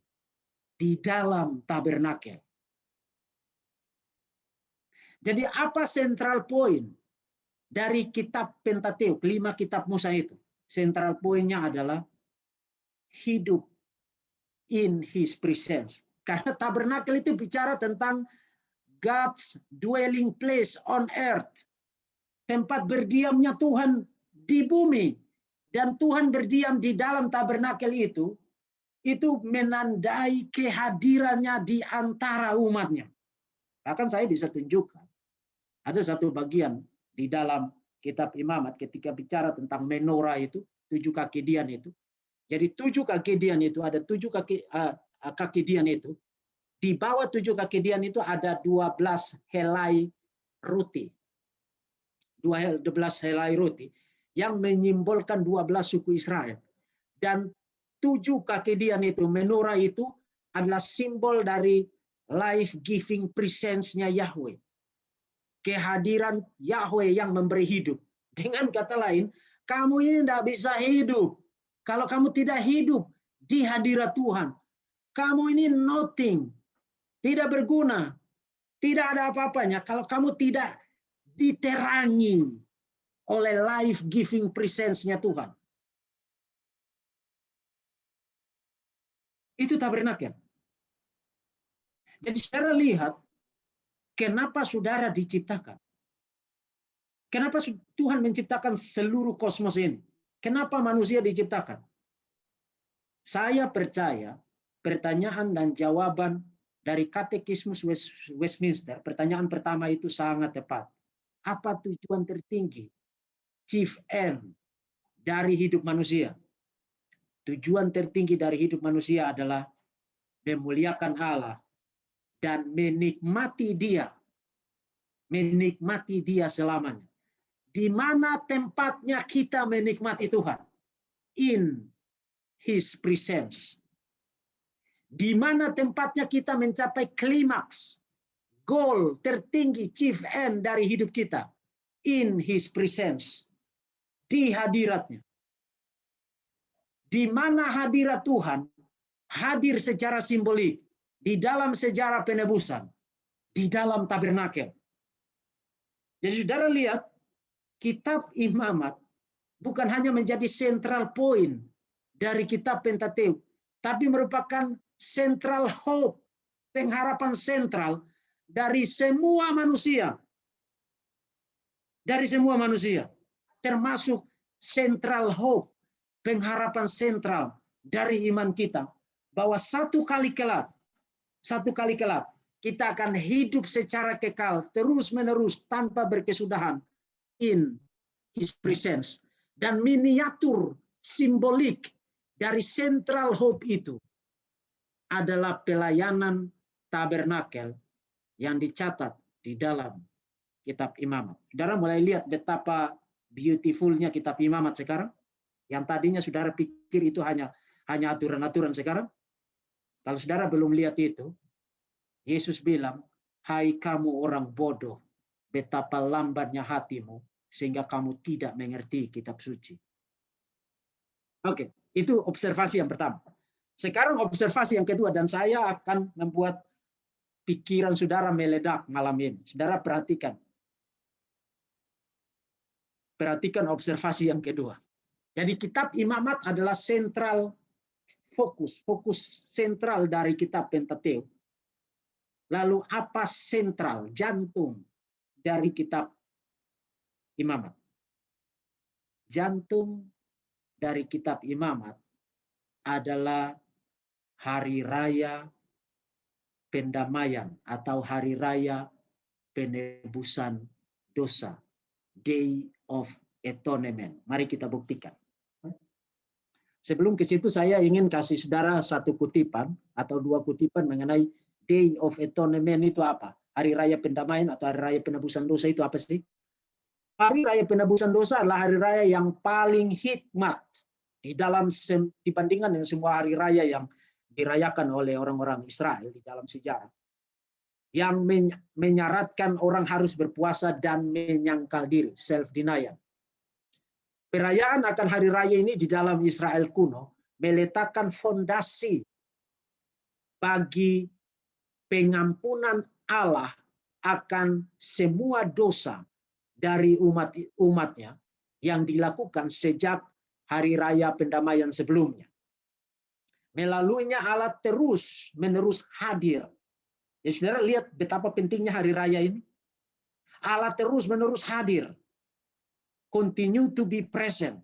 di dalam tabernakel. Jadi apa central point dari kitab Pentateuk, 5 kitab Musa itu? Central pointnya adalah hidup in his presence. Karena tabernakel itu bicara tentang God's dwelling place on earth. Tempat berdiamnya Tuhan di bumi. Dan Tuhan berdiam di dalam tabernakel itu menandai kehadirannya di antara umatnya. Bahkan saya bisa tunjukkan. Ada satu bagian di dalam kitab Imamat ketika bicara tentang menorah itu, 7 kaki dian itu. Jadi 7 kaki dian itu ada 7 kaki dian itu. Di bawah 7 kaki dian itu ada 12 helai roti. 12 helai roti yang menyimbolkan 12 suku Israel. Dan 7 kaki dian itu, menorah itu adalah simbol dari life-giving presence-nya Yahweh. Kehadiran Yahweh yang memberi hidup. Dengan kata lain, kamu ini tidak bisa hidup kalau kamu tidak hidup di hadirat Tuhan. Kamu ini nothing, tidak berguna, tidak ada apa-apanya kalau kamu tidak diterangi oleh life-giving presence-nya Tuhan. Itu tabernakel. Jadi saudara lihat, kenapa saudara diciptakan? Kenapa Tuhan menciptakan seluruh kosmos ini? Kenapa manusia diciptakan? Saya percaya pertanyaan dan jawaban dari Katekismus Westminster, pertanyaan pertama itu sangat tepat. Apa tujuan tertinggi, chief end dari hidup manusia? Tujuan tertinggi dari hidup manusia adalah memuliakan Allah dan menikmati Dia selamanya. Di mana tempatnya kita menikmati Tuhan? In His presence. Di mana tempatnya kita mencapai klimaks, goal tertinggi, chief end dari hidup kita? In His presence. Di hadiratnya. Di mana hadirat Tuhan hadir secara simbolik di dalam sejarah penebusan, di dalam tabernakel. Jadi saudara lihat, kitab Imamat bukan hanya menjadi central point dari kitab Pentateuk, tapi merupakan central hope, pengharapan sentral dari semua manusia. Dari semua manusia, termasuk central hope, pengharapan sentral dari iman kita, bahwa satu kali kelak kita akan hidup secara kekal, terus-menerus tanpa berkesudahan in His presence. Dan miniatur simbolik dari central hope itu adalah pelayanan tabernakel yang dicatat di dalam kitab Imamat. Saudara mulai lihat betapa beautifulnya kitab Imamat sekarang. Yang tadinya saudara pikir itu hanya aturan-aturan sekarang. Kalau saudara belum lihat itu, Yesus bilang, hai kamu orang bodoh, betapa lambatnya hatimu, sehingga kamu tidak mengerti kitab suci. Oke, itu observasi yang pertama. Sekarang observasi yang kedua, dan saya akan membuat pikiran saudara meledak malam ini. Saudara perhatikan. Perhatikan observasi yang kedua. Jadi kitab Imamat adalah fokus sentral dari kitab Pentateuk. Lalu apa sentral, jantung dari kitab Imamat? Jantung dari kitab Imamat adalah hari raya pendamaian atau hari raya penebusan dosa, Day of Atonement. Mari kita buktikan. Sebelum ke situ saya ingin kasih saudara satu kutipan atau 2 kutipan mengenai Day of Atonement itu apa? Hari raya pendamaian atau hari raya penebusan dosa itu apa sih? Hari raya penebusan dosa adalah hari raya yang paling hikmat dibandingkan dengan semua hari raya yang dirayakan oleh orang-orang Israel di dalam sejarah. Yang menyaratkan orang harus berpuasa dan menyangkal diri, self denial. Perayaan akan hari raya ini di dalam Israel kuno meletakkan fondasi bagi pengampunan Allah akan semua dosa dari umatnya yang dilakukan sejak hari raya pendamaian sebelumnya. Melaluinya Allah terus menerus hadir. Ya, saudara lihat betapa pentingnya hari raya ini. Allah terus menerus hadir. Continue to be present.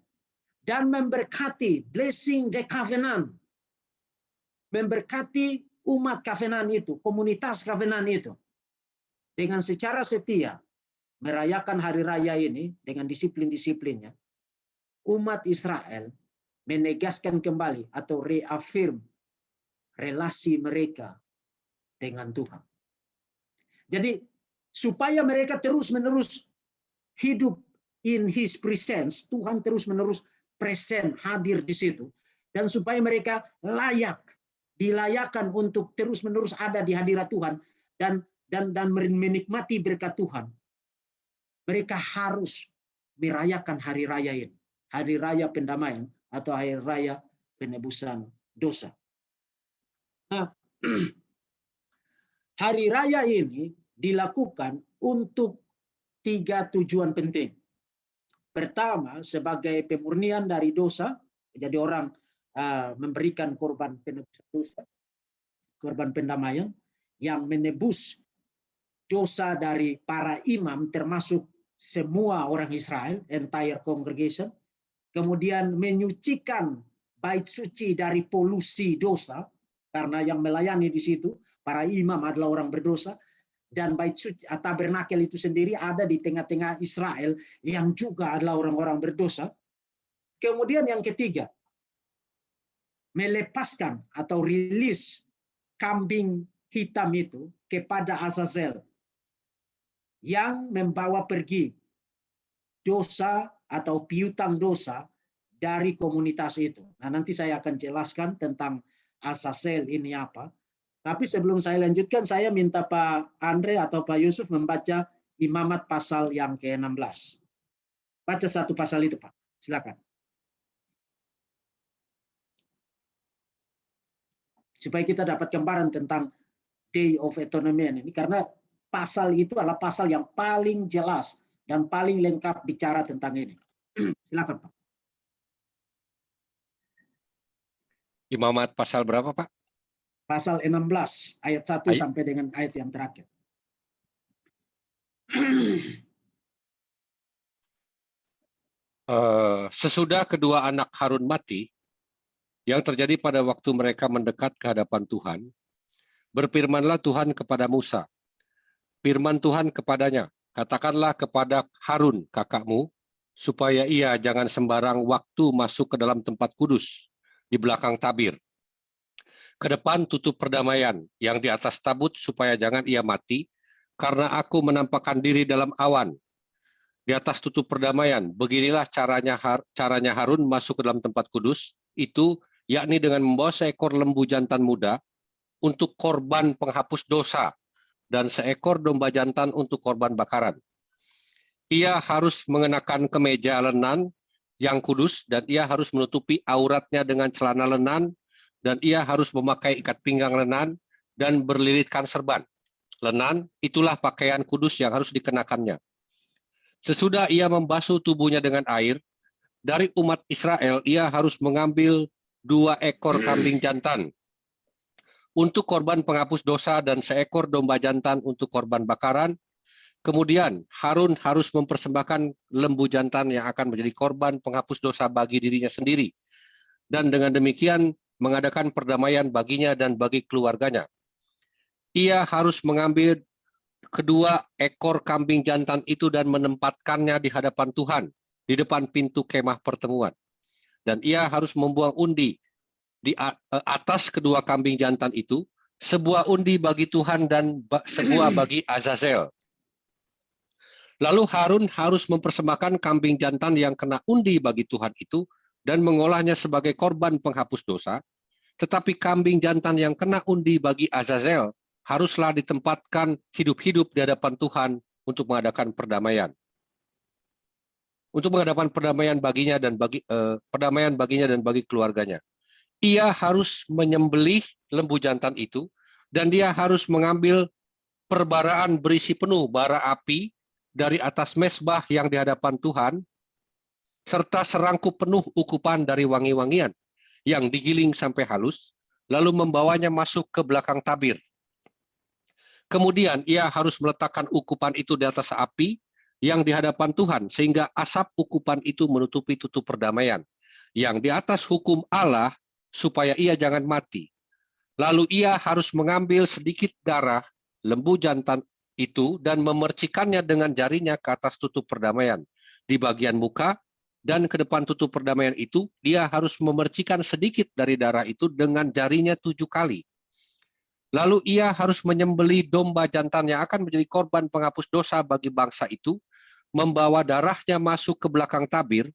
Dan memberkati, blessing the covenant. Memberkati umat covenant itu, komunitas covenant itu. Dengan secara setia, merayakan hari raya ini dengan disiplin-disiplinnya. Umat Israel menegaskan kembali atau reaffirm relasi mereka dengan Tuhan. Jadi supaya mereka terus-menerus hidup in His presence, Tuhan terus-menerus present, hadir di situ, dan supaya mereka dilayakkan untuk terus-menerus ada di hadirat Tuhan dan menikmati berkat Tuhan. Mereka harus merayakan hari raya ini, hari raya pendamaian atau hari raya penebusan dosa. Nah, hari raya ini dilakukan untuk 3 tujuan penting. Pertama, sebagai pemurnian dari dosa, jadi orang memberikan korban penebusan dosa, korban pendamaian yang menebus dosa dari para imam termasuk semua orang Israel, entire congregation. Kemudian menyucikan bait suci dari polusi dosa, karena yang melayani di situ para imam adalah orang berdosa, dan bait suci tabernakel itu sendiri ada di tengah-tengah Israel yang juga adalah orang-orang berdosa. Kemudian yang ketiga, melepaskan atau rilis kambing hitam itu kepada Azazel yang membawa pergi dosa atau piutang dosa dari komunitas itu. Nah, nanti saya akan jelaskan tentang Azazel ini apa. Tapi sebelum saya lanjutkan, saya minta Pak Andre atau Pak Yusuf membaca Imamat pasal yang ke-16. Baca satu pasal itu, Pak. Silakan. Supaya kita dapat gambaran tentang Day of Atonement ini, karena pasal itu adalah pasal yang paling jelas dan paling lengkap bicara tentang ini. Silakan, Pak. Imamat pasal berapa, Pak? Pasal 16 ayat 1 sampai dengan ayat yang terakhir. Sesudah kedua anak Harun mati, yang terjadi pada waktu mereka mendekat ke hadapan Tuhan, berfirmanlah Tuhan kepada Musa. Firman Tuhan kepadanya, katakanlah kepada Harun kakakmu, supaya ia jangan sembarang waktu masuk ke dalam tempat kudus di belakang tabir. Ke depan tutup perdamaian yang di atas tabut, supaya jangan ia mati, karena aku menampakkan diri dalam awan. Di atas tutup perdamaian, beginilah caranya Harun masuk ke dalam tempat kudus, itu yakni dengan membawa seekor lembu jantan muda untuk korban penghapus dosa, dan seekor domba jantan untuk korban bakaran. Ia harus mengenakan kemeja lenan yang kudus, dan ia harus menutupi auratnya dengan celana lenan, dan ia harus memakai ikat pinggang lenan dan berlilitkan serban. Lenan, itulah pakaian kudus yang harus dikenakannya. Sesudah ia membasuh tubuhnya dengan air, dari umat Israel ia harus mengambil 2 ekor kambing jantan untuk korban penghapus dosa dan seekor domba jantan untuk korban bakaran. Kemudian Harun harus mempersembahkan lembu jantan yang akan menjadi korban penghapus dosa bagi dirinya sendiri, dan dengan demikian mengadakan perdamaian baginya dan bagi keluarganya. Ia harus mengambil kedua ekor kambing jantan itu dan menempatkannya di hadapan Tuhan, di depan pintu kemah pertemuan. Dan ia harus membuang undi di atas kedua kambing jantan itu, sebuah undi bagi Tuhan dan sebuah bagi Azazel. Lalu Harun harus mempersembahkan kambing jantan yang kena undi bagi Tuhan itu dan mengolahnya sebagai korban penghapus dosa. Tetapi kambing jantan yang kena undi bagi Azazel haruslah ditempatkan hidup-hidup di hadapan Tuhan untuk mengadakan perdamaian. Untuk mengadakan perdamaian baginya dan bagi keluarganya. Ia harus menyembelih lembu jantan itu dan dia harus mengambil perbaraan berisi penuh bara api dari atas mezbah yang di hadapan Tuhan serta serangkup penuh ukupan dari wangi-wangian yang digiling sampai halus, lalu membawanya masuk ke belakang tabir. Kemudian ia harus meletakkan ukupan itu di atas api yang di hadapan Tuhan, sehingga asap ukupan itu menutupi tutup perdamaian, yang di atas hukum Allah, supaya ia jangan mati. Lalu ia harus mengambil sedikit darah lembu jantan itu dan memercikannya dengan jarinya ke atas tutup perdamaian, di bagian muka, dan ke depan tutup perdamaian itu, dia harus memercikan sedikit dari darah itu dengan jarinya 7 kali. Lalu ia harus menyembelih domba jantan yang akan menjadi korban penghapus dosa bagi bangsa itu, membawa darahnya masuk ke belakang tabir,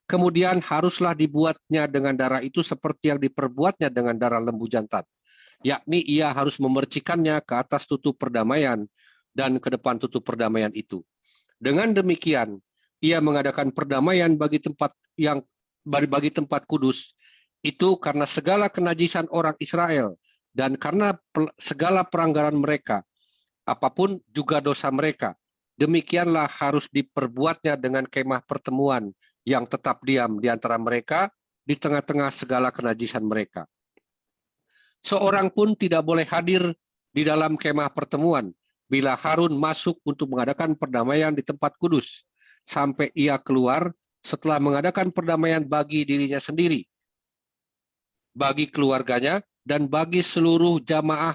kemudian haruslah dibuatnya dengan darah itu seperti yang diperbuatnya dengan darah lembu jantan. Yakni ia harus memercikannya ke atas tutup perdamaian dan ke depan tutup perdamaian itu. Dengan demikian, ia mengadakan perdamaian bagi tempat kudus itu karena segala kenajisan orang Israel dan karena segala pelanggaran mereka, apapun juga dosa mereka. Demikianlah harus diperbuatnya dengan kemah pertemuan yang tetap diam di antara mereka di tengah-tengah segala kenajisan mereka. Seorang pun tidak boleh hadir di dalam kemah pertemuan bila Harun masuk untuk mengadakan perdamaian di tempat kudus, sampai ia keluar setelah mengadakan perdamaian bagi dirinya sendiri, bagi keluarganya, dan bagi seluruh jamaah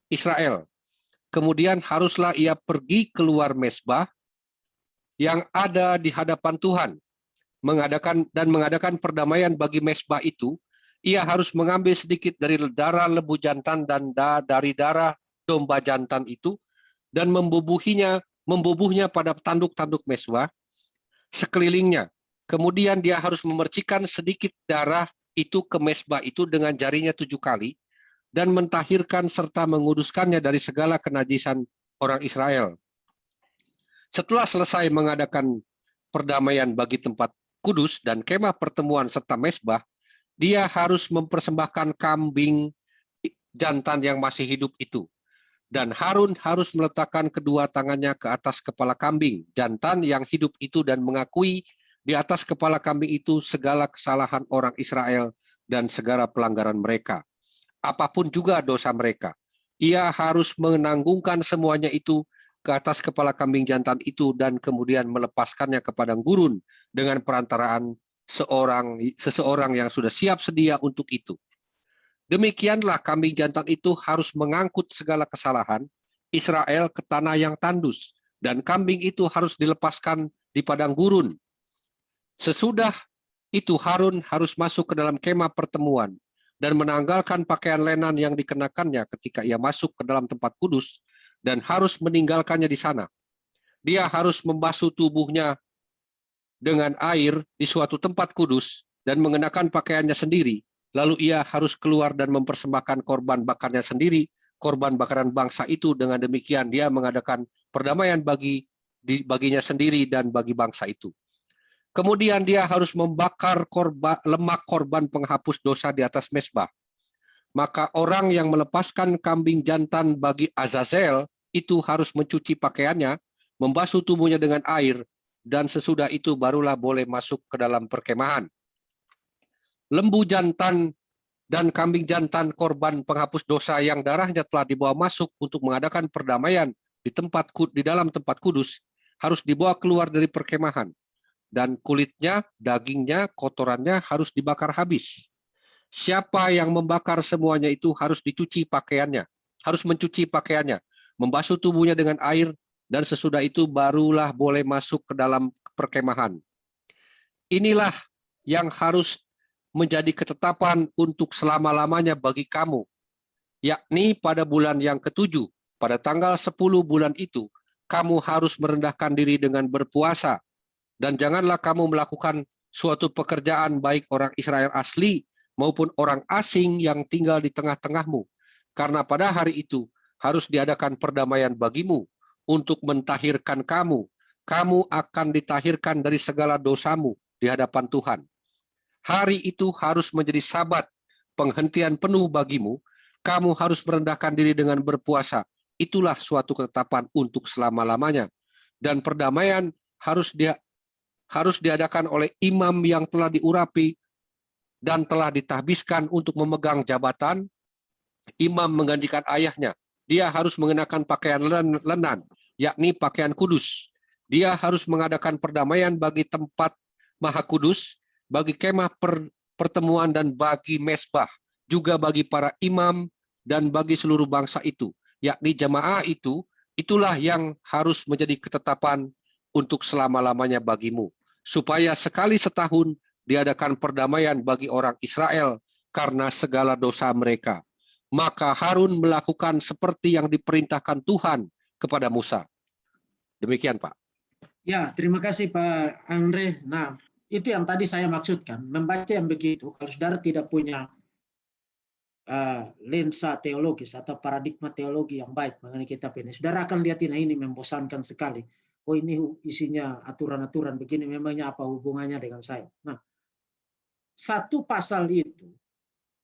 Israel. Kemudian haruslah ia pergi keluar mezbah yang ada di hadapan Tuhan, mengadakan perdamaian bagi mezbah itu. Ia harus mengambil sedikit dari darah lembu jantan dan dari darah domba jantan itu, dan membubuhnya pada tanduk-tanduk mezbah sekelilingnya. Kemudian dia harus memercikan sedikit darah itu ke mezbah itu dengan jarinya 7 kali, dan mentahirkan serta menguduskannya dari segala kenajisan orang Israel. Setelah selesai mengadakan perdamaian bagi tempat kudus dan kemah pertemuan serta mezbah, dia harus mempersembahkan kambing jantan yang masih hidup itu. Dan Harun harus meletakkan kedua tangannya ke atas kepala kambing jantan yang hidup itu dan mengakui di atas kepala kambing itu segala kesalahan orang Israel dan segala pelanggaran mereka. Apapun juga dosa mereka. Ia harus menanggungkan semuanya itu ke atas kepala kambing jantan itu dan kemudian melepaskannya ke padang gurun dengan perantaraan seseorang yang sudah siap sedia untuk itu. Demikianlah kambing jantan itu harus mengangkut segala kesalahan Israel ke tanah yang tandus, dan kambing itu harus dilepaskan di padang gurun. Sesudah itu Harun harus masuk ke dalam kemah pertemuan dan menanggalkan pakaian lenan yang dikenakannya ketika ia masuk ke dalam tempat kudus dan harus meninggalkannya di sana. Dia harus membasuh tubuhnya dengan air di suatu tempat kudus dan mengenakan pakaiannya sendiri. Lalu ia harus keluar dan mempersembahkan korban bakarnya sendiri, korban bakaran bangsa itu. Dengan demikian dia mengadakan perdamaian baginya sendiri dan bagi bangsa itu. Kemudian dia harus membakar lemak korban penghapus dosa di atas mezbah. Maka orang yang melepaskan kambing jantan bagi Azazel itu harus mencuci pakaiannya, membasuh tubuhnya dengan air, dan sesudah itu barulah boleh masuk ke dalam perkemahan. Lembu jantan dan kambing jantan korban penghapus dosa yang darahnya telah dibawa masuk untuk mengadakan perdamaian di dalam tempat kudus harus dibawa keluar dari perkemahan, dan kulitnya, dagingnya, kotorannya harus dibakar habis. Siapa yang membakar semuanya itu harus mencuci pakaiannya, membasuh tubuhnya dengan air, dan sesudah itu barulah boleh masuk ke dalam perkemahan. Inilah yang harus menjadi ketetapan untuk selama-lamanya bagi kamu, yakni pada bulan yang ke-7, pada tanggal 10 bulan itu, kamu harus merendahkan diri dengan berpuasa. Dan janganlah kamu melakukan suatu pekerjaan baik orang Israel asli maupun orang asing yang tinggal di tengah-tengahmu. Karena pada hari itu harus diadakan perdamaian bagimu untuk mentahirkan kamu. Kamu akan ditahirkan dari segala dosamu di hadapan Tuhan. Hari itu harus menjadi sabat penghentian penuh bagimu. Kamu harus merendahkan diri dengan berpuasa. Itulah suatu ketetapan untuk selama-lamanya. Dan perdamaian harus diadakan oleh imam yang telah diurapi dan telah ditahbiskan untuk memegang jabatan. Imam menggantikan ayahnya. Dia harus mengenakan pakaian lenan, yakni pakaian kudus. Dia harus mengadakan perdamaian bagi tempat maha kudus, bagi kemah pertemuan dan bagi mesbah, juga bagi para imam dan bagi seluruh bangsa itu, yakni jemaah itu. Itulah yang harus menjadi ketetapan untuk selama-lamanya bagimu, supaya sekali setahun diadakan perdamaian bagi orang Israel karena segala dosa mereka. Maka Harun melakukan seperti yang diperintahkan Tuhan kepada Musa. Demikian, Pak. Ya, terima kasih Pak Andre. Nah, itu yang tadi saya maksudkan. Membaca yang begitu, kalau saudara tidak punya lensa teologis atau paradigma teologi yang baik mengenai kitab ini, saudara akan lihat ini membosankan sekali. Oh, ini isinya aturan-aturan begini, memangnya apa hubungannya dengan saya? Nah, satu pasal itu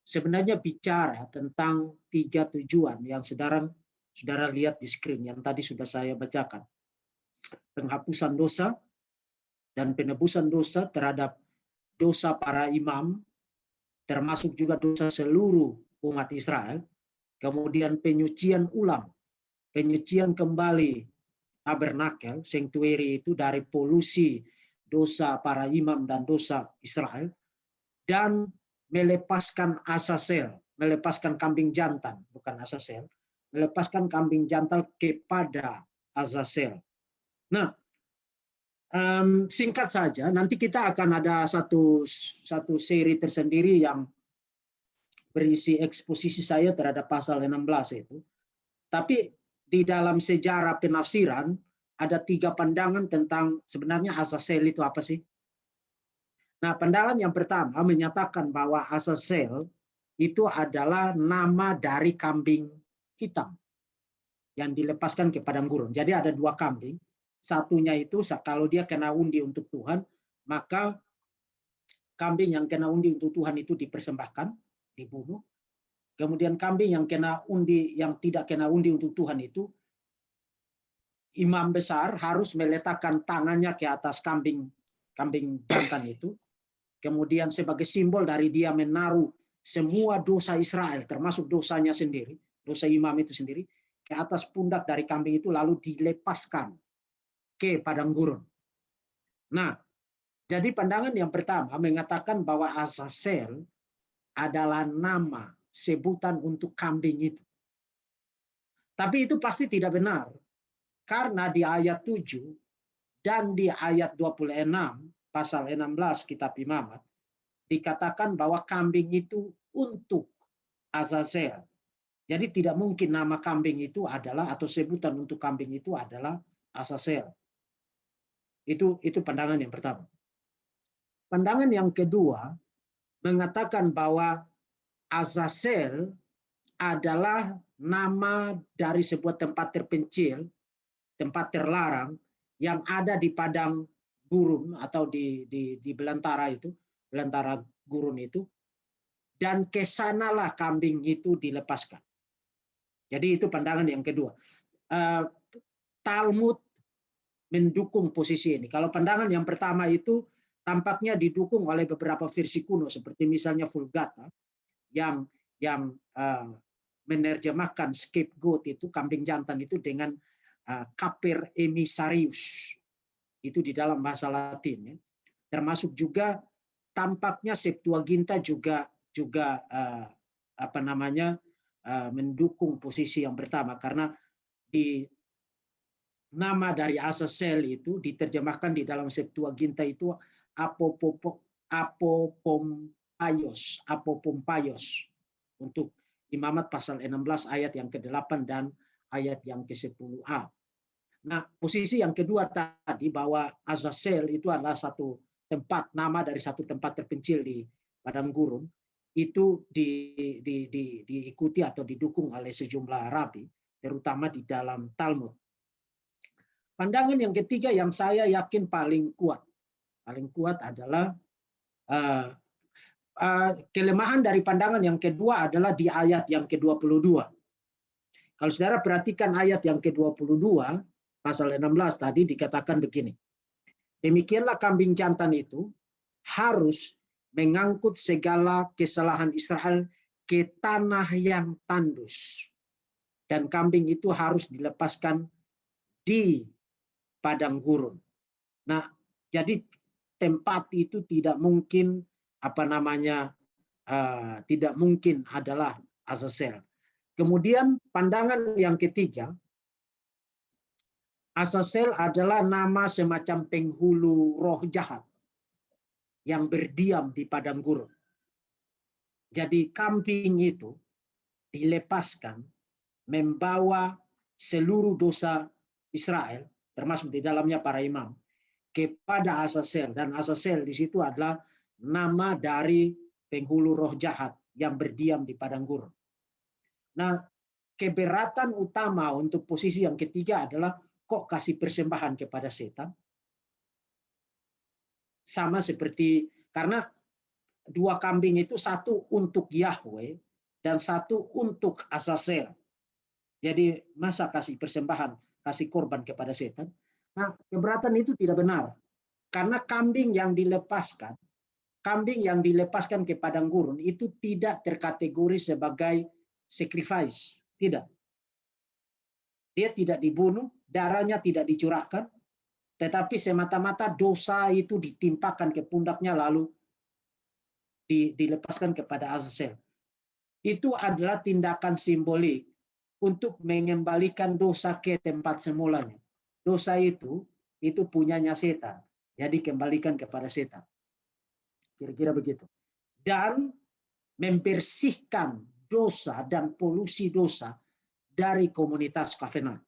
sebenarnya bicara tentang 3 tujuan yang saudara lihat di screen yang tadi sudah saya bacakan. Penghapusan dosa dan penebusan dosa terhadap dosa para imam, termasuk juga dosa seluruh umat Israel. Kemudian penyucian ulang, penyucian kembali tabernakel, sanctuary itu dari polusi dosa para imam dan dosa Israel, dan melepaskan Azazel, melepaskan kambing jantan, bukan Azazel, melepaskan kambing jantan kepada Azazel. Nah, singkat saja, nanti kita akan ada satu seri tersendiri yang berisi eksposisi saya terhadap pasal 16 itu. Tapi di dalam sejarah penafsiran ada 3 pandangan tentang sebenarnya Azazel itu apa sih? Nah, pandangan yang pertama menyatakan bahwa Azazel itu adalah nama dari kambing hitam yang dilepaskan ke padang gurun. Jadi ada 2 kambing. Satunya itu kalau dia kena undi untuk Tuhan, maka kambing yang kena undi untuk Tuhan itu dipersembahkan, dibunuh. Kemudian kambing yang kena undi, yang tidak kena undi untuk Tuhan itu, imam besar harus meletakkan tangannya ke atas kambing jantan itu. Kemudian sebagai simbol dari dia menaruh semua dosa Israel, termasuk dosanya sendiri, dosa imam itu sendiri, ke atas pundak dari kambing itu, lalu dilepaskan ke padang gurun. Nah, jadi pandangan yang pertama mengatakan bahwa Azazel adalah nama sebutan untuk kambing itu. Tapi itu pasti tidak benar. Karena di ayat 7 dan di ayat 26 pasal 16 kitab Imamat dikatakan bahwa kambing itu untuk Azazel. Jadi tidak mungkin nama kambing itu adalah, atau sebutan untuk kambing itu adalah Azazel. Itu pandangan yang pertama. Pandangan yang kedua mengatakan bahwa Azazel adalah nama dari sebuah tempat terpencil, tempat terlarang yang ada di padang gurun atau di belantara itu, belantara gurun itu, dan kesanalah kambing itu dilepaskan. Jadi itu pandangan yang kedua. Talmud mendukung posisi ini. Kalau pandangan yang pertama itu tampaknya didukung oleh beberapa versi kuno, seperti misalnya Vulgata yang menerjemahkan scapegoat itu, kambing jantan itu, dengan caper emissarius itu di dalam bahasa Latin, ya. Termasuk juga tampaknya Septuaginta juga mendukung posisi yang pertama, karena di nama dari Azazel itu diterjemahkan di dalam Septuaginta itu apopompaios untuk Imamat pasal 16 ayat yang ke-8 dan ayat yang ke-10a. Nah, posisi yang kedua tadi bahwa Azazel itu adalah satu tempat, nama dari satu tempat terpencil di padang gurun, itu diikuti atau didukung oleh sejumlah rabi, terutama di dalam Talmud. Pandangan yang ketiga yang saya yakin paling kuat adalah kelemahan dari pandangan yang kedua adalah di ayat yang ke-22. Kalau saudara perhatikan ayat yang ke-22, pasal 16 tadi dikatakan begini. Demikianlah kambing jantan itu harus mengangkut segala kesalahan Israel ke tanah yang tandus. Dan kambing itu harus dilepaskan di padang gurun. Nah, jadi tempat itu tidak mungkin tidak mungkin adalah Azazel. Kemudian pandangan yang ketiga, Azazel adalah nama semacam penghulu roh jahat yang berdiam di padang gurun. Jadi kambing itu dilepaskan membawa seluruh dosa Israel, termasuk di dalamnya para imam, kepada Azazel. Dan Azazel di situ adalah nama dari penghulu roh jahat yang berdiam di padang gurun. Nah, keberatan utama untuk posisi yang ketiga adalah kok kasih persembahan kepada setan? Sama seperti, karena dua kambing itu satu untuk Yahweh dan satu untuk Azazel. Jadi masa kasih persembahan, kasih korban kepada setan? Nah, keberatan itu tidak benar. Karena kambing yang dilepaskan ke padang gurun itu tidak terkategori sebagai sacrifice. Tidak. Dia tidak dibunuh, darahnya tidak dicurahkan, tetapi semata-mata dosa itu ditimpakan ke pundaknya lalu dilepaskan kepada Azazel. Itu adalah tindakan simbolik untuk mengembalikan dosa ke tempat semulanya. Dosa itu punyanya setan. Jadi kembalikan kepada setan. Kira-kira begitu. Dan membersihkan dosa dan polusi dosa dari komunitas Covenant.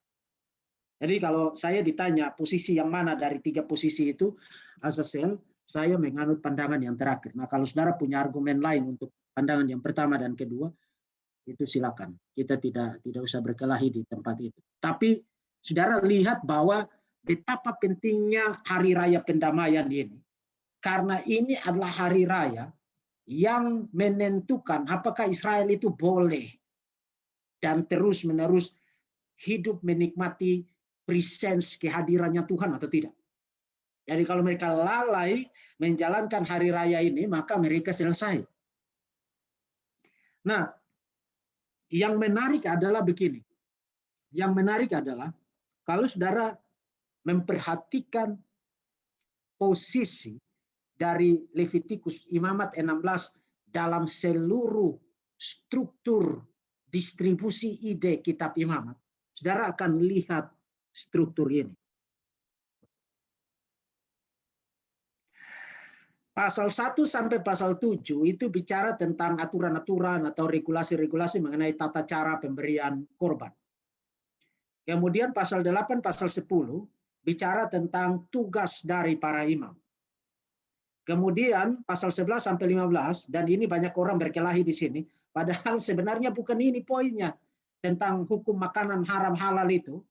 Jadi kalau saya ditanya posisi yang mana dari tiga posisi itu Azazel, saya menganut pandangan yang terakhir. Nah, kalau saudara punya argumen lain untuk pandangan yang pertama dan kedua, itu silakan. Kita tidak usah berkelahi di tempat itu. Tapi saudara lihat bahwa betapa pentingnya hari raya pendamaian ini. Karena ini adalah hari raya yang menentukan apakah Israel itu boleh dan terus-menerus hidup menikmati presence kehadirannya Tuhan atau tidak. Jadi kalau mereka lalai menjalankan hari raya ini, maka mereka selesai. Nah, yang menarik adalah begini. Yang menarik adalah kalau saudara memperhatikan posisi dari Levitikus Imamat 16 dalam seluruh struktur distribusi ide kitab Imamat, saudara akan lihat struktur ini. Pasal 1 sampai pasal 7 itu bicara tentang aturan-aturan atau regulasi-regulasi mengenai tata cara pemberian korban. Kemudian pasal 8, pasal 10 bicara tentang tugas dari para imam. Kemudian pasal 11 sampai 15, dan ini banyak orang berkelahi di sini, padahal sebenarnya bukan ini poinnya. Tentang hukum makanan haram halal itu,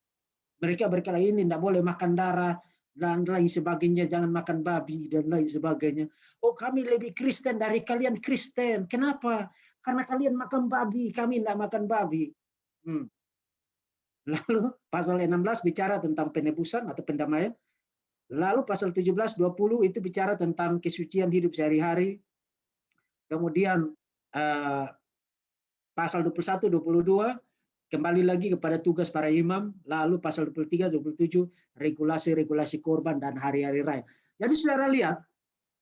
mereka berkelahi ini tidak boleh makan darah, dan lain sebagainya, jangan makan babi, dan lain sebagainya. Oh, kami lebih Kristen dari kalian Kristen. Kenapa? Karena kalian makan babi, kami tidak makan babi. Lalu pasal 16 bicara tentang penebusan atau pendamaian. Lalu pasal 17, 20 itu bicara tentang kesucian hidup sehari-hari. Kemudian pasal 21, 22 kembali lagi kepada tugas para imam. Lalu pasal 23, 27 regulasi-regulasi korban dan hari-hari raya. Jadi saudara lihat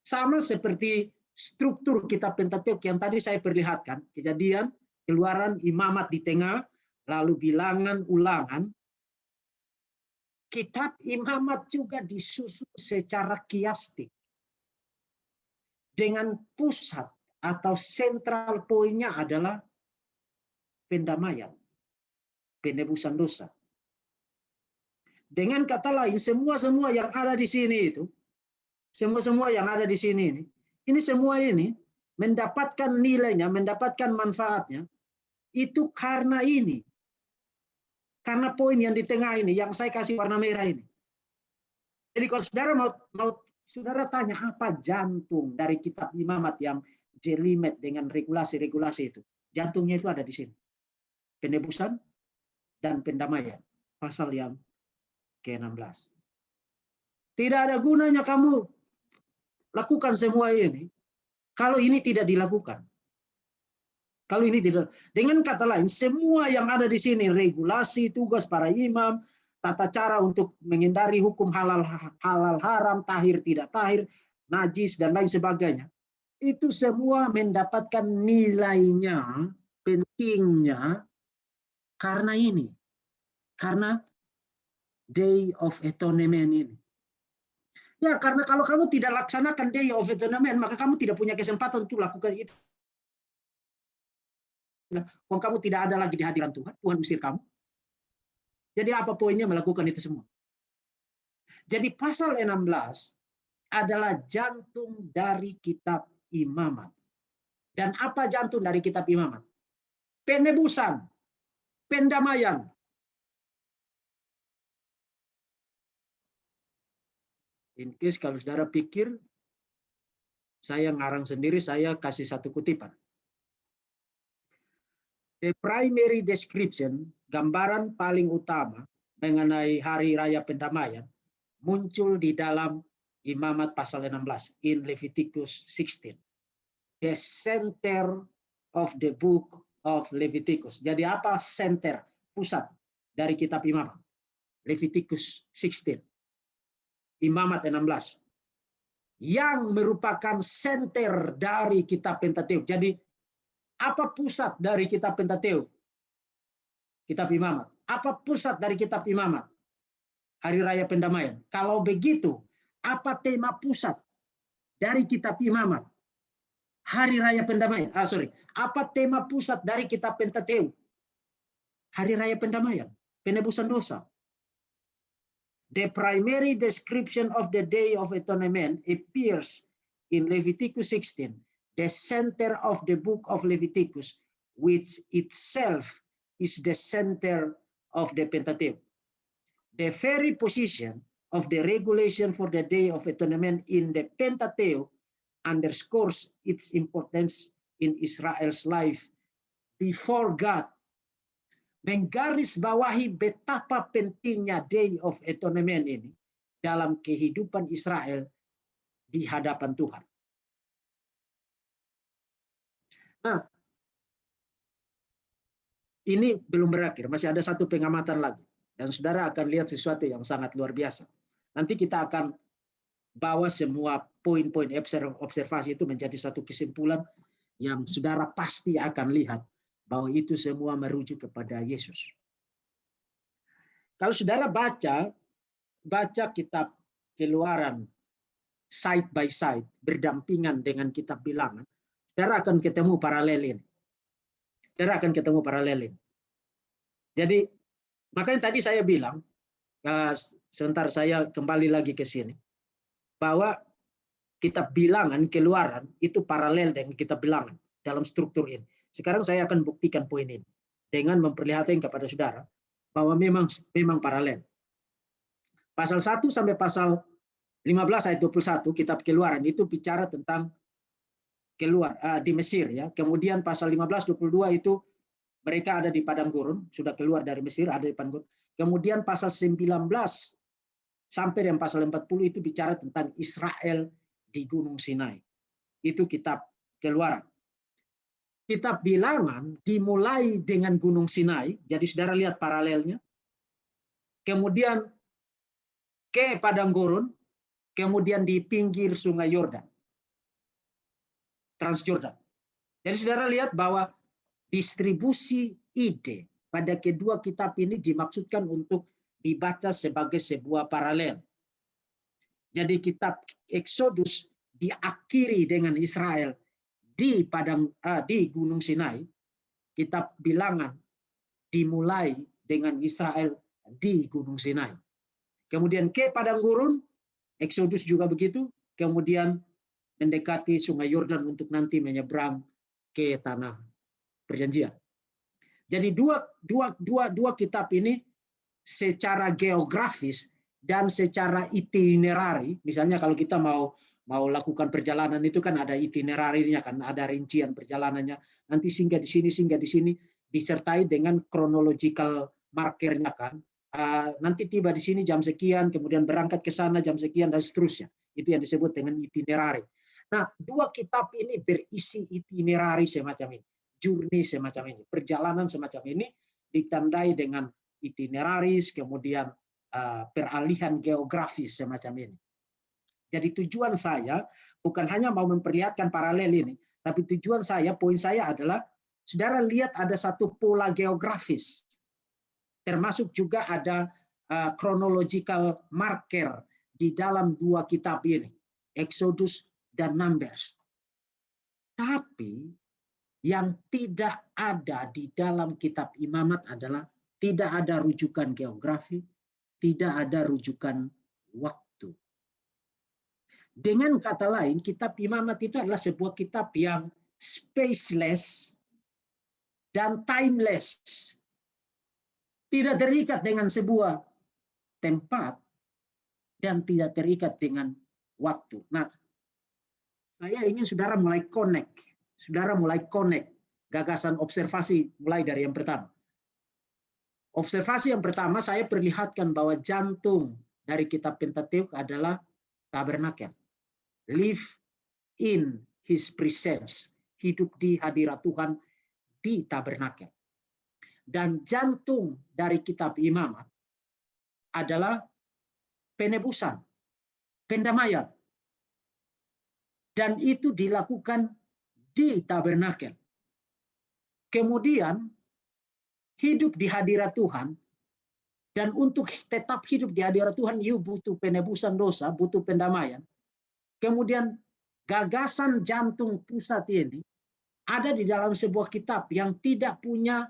sama seperti struktur kitab Pentateuk yang tadi saya perlihatkan. Kejadian, Keluaran, Imamat di tengah, lalu Bilangan, Ulangan. Kitab Imamat juga disusun secara kiastik dengan pusat atau sentral poinnya adalah pendamaian, penebusan dosa. Dengan kata lain, semua yang ada di sini itu, semua yang ada di sini ini semua ini mendapatkan nilainya, mendapatkan manfaatnya, itu karena ini. Karena poin yang di tengah ini, yang saya kasih warna merah ini. Jadi kalau saudara mau saudara tanya apa jantung dari kitab Imamat yang jelimet dengan regulasi-regulasi itu, jantungnya itu ada di sini. Penebusan dan pendamaian, pasal yang ke-16. Tidak ada gunanya kamu lakukan semua ini kalau ini tidak dilakukan. Kalau ini tidak, dengan kata lain, semua yang ada di sini, regulasi, tugas para imam, tata cara untuk menghindari hukum halal haram, tahir tidak tahir, najis dan lain sebagainya, itu semua mendapatkan nilainya, pentingnya karena ini, karena Day of Atonement ini. Ya, karena kalau kamu tidak laksanakan Day of Atonement, maka kamu tidak punya kesempatan untuk lakukan itu. Kalau kamu tidak ada lagi di hadiran Tuhan, Tuhan usir kamu. Jadi apa poinnya melakukan itu semua? Jadi pasal 16 adalah jantung dari kitab Imamat. Dan apa jantung dari kitab Imamat? Penebusan, pendamaian. In case kalau saudara pikir, saya ngarang sendiri, saya kasih satu kutipan. The primary description, gambaran paling utama mengenai hari raya pendamaian, muncul di dalam Imamat pasal 16, in Leviticus 16. The center of the book of Leviticus. Jadi apa center, pusat dari kitab Imamat? Leviticus 16. Imamat 16. Yang merupakan center dari kitab Pentateuk. Jadi apa pusat dari kitab Pentateuk? Kitab Imamat. Apa pusat dari kitab Imamat? Hari Raya Pendamaian. Kalau begitu, apa tema pusat dari kitab Imamat? Hari Raya Pendamaian. Apa tema pusat dari kitab Pentateuk? Hari Raya Pendamaian, penebusan dosa. The primary description of the Day of Atonement appears in Leviticus 16, the center of the book of Leviticus, which itself is the center of the Pentateuch. The very position of the regulation for the Day of Atonement in the Pentateuch underscores its importance in Israel's life before God. Menggarisbawahi betapa pentingnya Day of Atonement ini dalam kehidupan Israel di hadapan Tuhan. Nah, ini belum berakhir, masih ada satu pengamatan lagi. Dan saudara akan lihat sesuatu yang sangat luar biasa. Nanti kita akan bawa semua poin-poin observasi itu menjadi satu kesimpulan yang saudara pasti akan lihat bahwa itu semua merujuk kepada Yesus. Kalau saudara baca kitab Keluaran side by side, berdampingan dengan kitab Bilangan, saudara akan ketemu paralel ini. Jadi, makanya tadi saya bilang, sebentar saya kembali lagi ke sini, bahwa kitab Bilangan, Keluaran, itu paralel dengan kitab Bilangan dalam struktur ini. Sekarang saya akan buktikan poin ini dengan memperlihatkan kepada saudara bahwa memang paralel. Pasal 1 sampai pasal 15 ayat 21 kitab Keluaran itu bicara tentang keluar di Mesir ya. Kemudian pasal 15-22 itu mereka ada di padang gurun, sudah keluar dari Mesir, ada di padang gurun. Kemudian pasal 19 sampai dengan pasal 40 itu bicara tentang Israel di Gunung Sinai. Itu kitab Keluaran. Kitab Bilangan dimulai dengan Gunung Sinai, jadi saudara lihat paralelnya. Kemudian ke padang gurun, kemudian di pinggir Sungai Yordan. Transjordan. Jadi saudara lihat bahwa distribusi ide pada kedua kitab ini dimaksudkan untuk dibaca sebagai sebuah paralel. Jadi kitab Exodus diakhiri dengan Israel di Gunung Sinai. Kitab Bilangan dimulai dengan Israel di Gunung Sinai. kemudian ke padang gurun, Exodus juga begitu, kemudian mendekati Sungai Yordan untuk nanti menyeberang ke tanah perjanjian. Jadi dua kitab ini secara geografis dan secara itinerari, misalnya kalau kita mau lakukan perjalanan itu kan ada itinerarinya kan, ada rincian perjalanannya, nanti singgah di sini, disertai dengan chronological markernya kan. Nanti tiba di sini jam sekian, kemudian berangkat ke sana jam sekian dan seterusnya. Itu yang disebut dengan itinerari. Nah, dua kitab ini berisi itinerari semacam ini, journey semacam ini, perjalanan semacam ini ditandai dengan itineraris, kemudian peralihan geografis semacam ini. Jadi tujuan saya bukan hanya mau memperlihatkan paralel ini, tapi tujuan saya, poin saya adalah, saudara lihat ada satu pola geografis, termasuk juga ada chronological marker di dalam dua kitab ini, Exodus dan Numbers. Tapi yang tidak ada di dalam kitab Imamat adalah tidak ada rujukan geografi, tidak ada rujukan waktu. Dengan kata lain, kitab Imamat itu adalah sebuah kitab yang spaceless dan timeless. Tidak terikat dengan sebuah tempat dan tidak terikat dengan waktu. Nah, saya ingin saudara mulai connect. Saudara mulai connect gagasan observasi mulai dari yang pertama. Observasi yang pertama, saya perlihatkan bahwa jantung dari kitab Pentateuk adalah tabernakel. Live in his presence. Hidup di hadirat Tuhan di tabernakel. Dan jantung dari kitab Imamat adalah penebusan, pendamaian. Dan itu dilakukan di tabernakel. Kemudian hidup di hadirat Tuhan, dan untuk tetap hidup di hadirat Tuhan, you butuh penebusan dosa, butuh pendamaian. Kemudian gagasan jantung pusat ini ada di dalam sebuah kitab yang tidak punya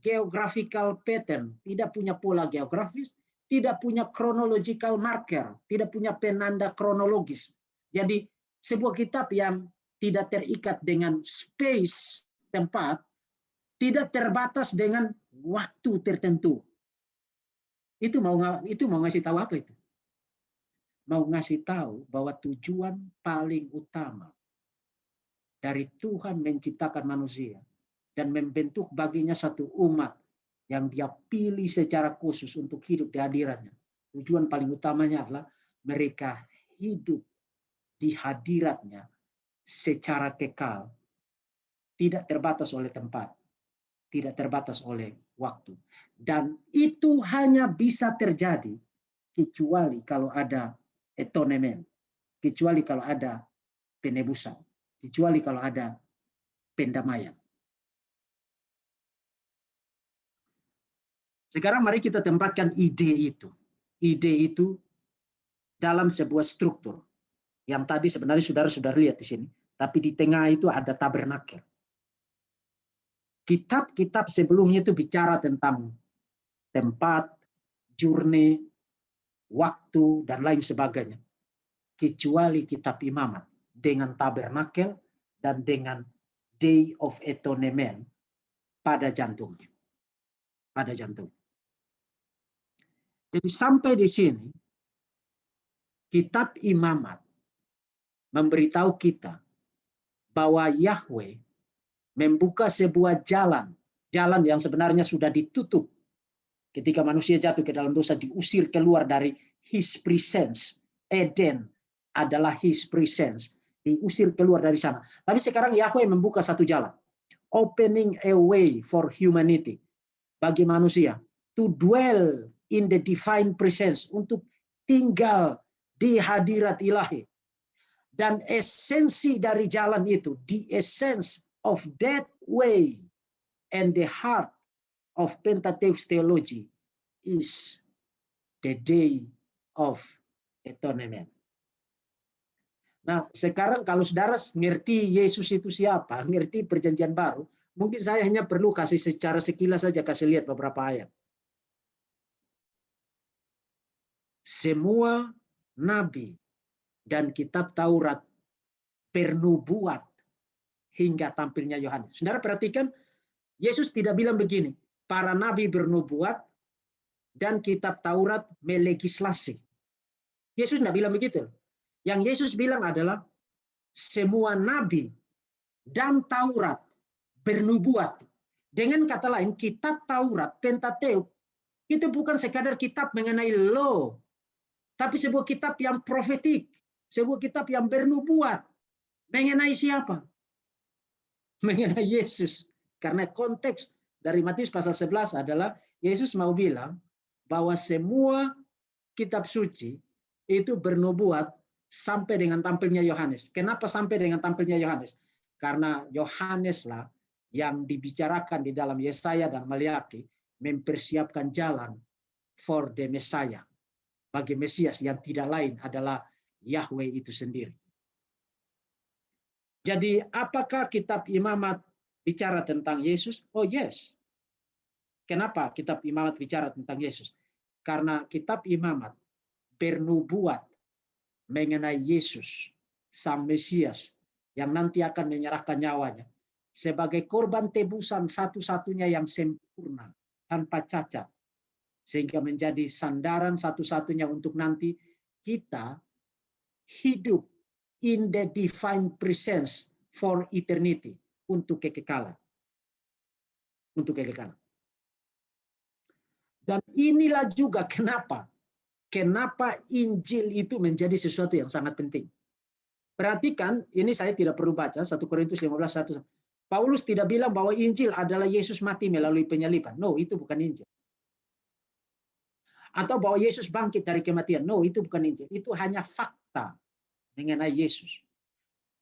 geographical pattern, tidak punya pola geografis, tidak punya chronological marker, tidak punya penanda kronologis. Jadi sebuah kitab yang tidak terikat dengan space, tempat, tidak terbatas dengan waktu tertentu. Itu mau ngasih tahu apa itu? Mau ngasih tahu bahwa tujuan paling utama dari Tuhan menciptakan manusia dan membentuk baginya satu umat yang dia pilih secara khusus untuk hidup di hadiratnya. Tujuan paling utamanya adalah mereka hidup di hadiratnya secara kekal, tidak terbatas oleh tempat, tidak terbatas oleh waktu. Dan itu hanya bisa terjadi kecuali kalau ada atonement, kecuali kalau ada penebusan, kecuali kalau ada pendamaian. Sekarang mari kita tempatkan ide itu. Ide itu dalam sebuah struktur. Yang tadi sebenarnya saudara sudah lihat di sini. Tapi di tengah itu ada tabernakel. Kitab-kitab sebelumnya itu bicara tentang tempat, journey, waktu, dan lain sebagainya. Kecuali kitab Imamat dengan tabernakel dan dengan Day of Atonement pada jantungnya. Pada jantung. Jadi sampai di sini, kitab Imamat memberitahu kita bahwa Yahweh membuka sebuah jalan yang sebenarnya sudah ditutup ketika manusia jatuh ke dalam dosa, diusir keluar dari his presence. Eden adalah his presence, diusir keluar dari sana. Tapi sekarang Yahweh membuka satu jalan, opening a way for humanity, bagi manusia to dwell in the divine presence, untuk tinggal di hadirat ilahi. Dan esensi dari jalan itu, the essence of that way and the heart of Pentateuch theology is the Day of Atonement. Nah, sekarang kalau saudara ngerti Yesus itu siapa, ngerti perjanjian baru, mungkin saya hanya perlu kasih secara sekilas saja, kasih lihat beberapa ayat. semua nabi dan kitab Taurat bernubuat hingga tampilnya Yohanes. Saudara perhatikan, Yesus tidak bilang begini, para nabi bernubuat dan kitab Taurat melegislasi. Yesus tidak bilang begitu. Yang Yesus bilang adalah semua nabi dan Taurat bernubuat. Dengan kata lain, kitab Taurat, Pentateuk, itu bukan sekadar kitab mengenai law, tapi sebuah kitab yang profetik, sebuah kitab yang bernubuat. Mengenai siapa? Mengenai Yesus. Karena konteks dari Matius pasal 11 adalah Yesus mau bilang bahwa semua kitab suci itu bernubuat sampai dengan tampilnya Yohanes. Kenapa sampai dengan tampilnya Yohanes? Karena Yohaneslah yang dibicarakan di dalam Yesaya dan Maliaki mempersiapkan jalan for the Messiah, bagi Mesias yang tidak lain adalah Yahweh itu sendiri. Jadi apakah kitab Imamat bicara tentang Yesus? Oh yes. Kenapa kitab Imamat bicara tentang Yesus? Karena kitab Imamat bernubuat mengenai Yesus, Sang Mesias, yang nanti akan menyerahkan nyawanya sebagai korban tebusan satu-satunya yang sempurna, tanpa cacat, sehingga menjadi sandaran satu-satunya untuk nanti kita hidup in the divine presence for eternity, untuk kekekalan. Untuk kekekalan. Dan inilah juga kenapa Injil itu menjadi sesuatu yang sangat penting. Perhatikan, ini saya tidak perlu baca, 1 Korintus 15:1. Paulus tidak bilang bahwa Injil adalah Yesus mati melalui penyaliban. No, itu bukan Injil. Atau bahwa Yesus bangkit dari kematian. No, itu bukan Injil. Itu hanya fakta mengenai Yesus.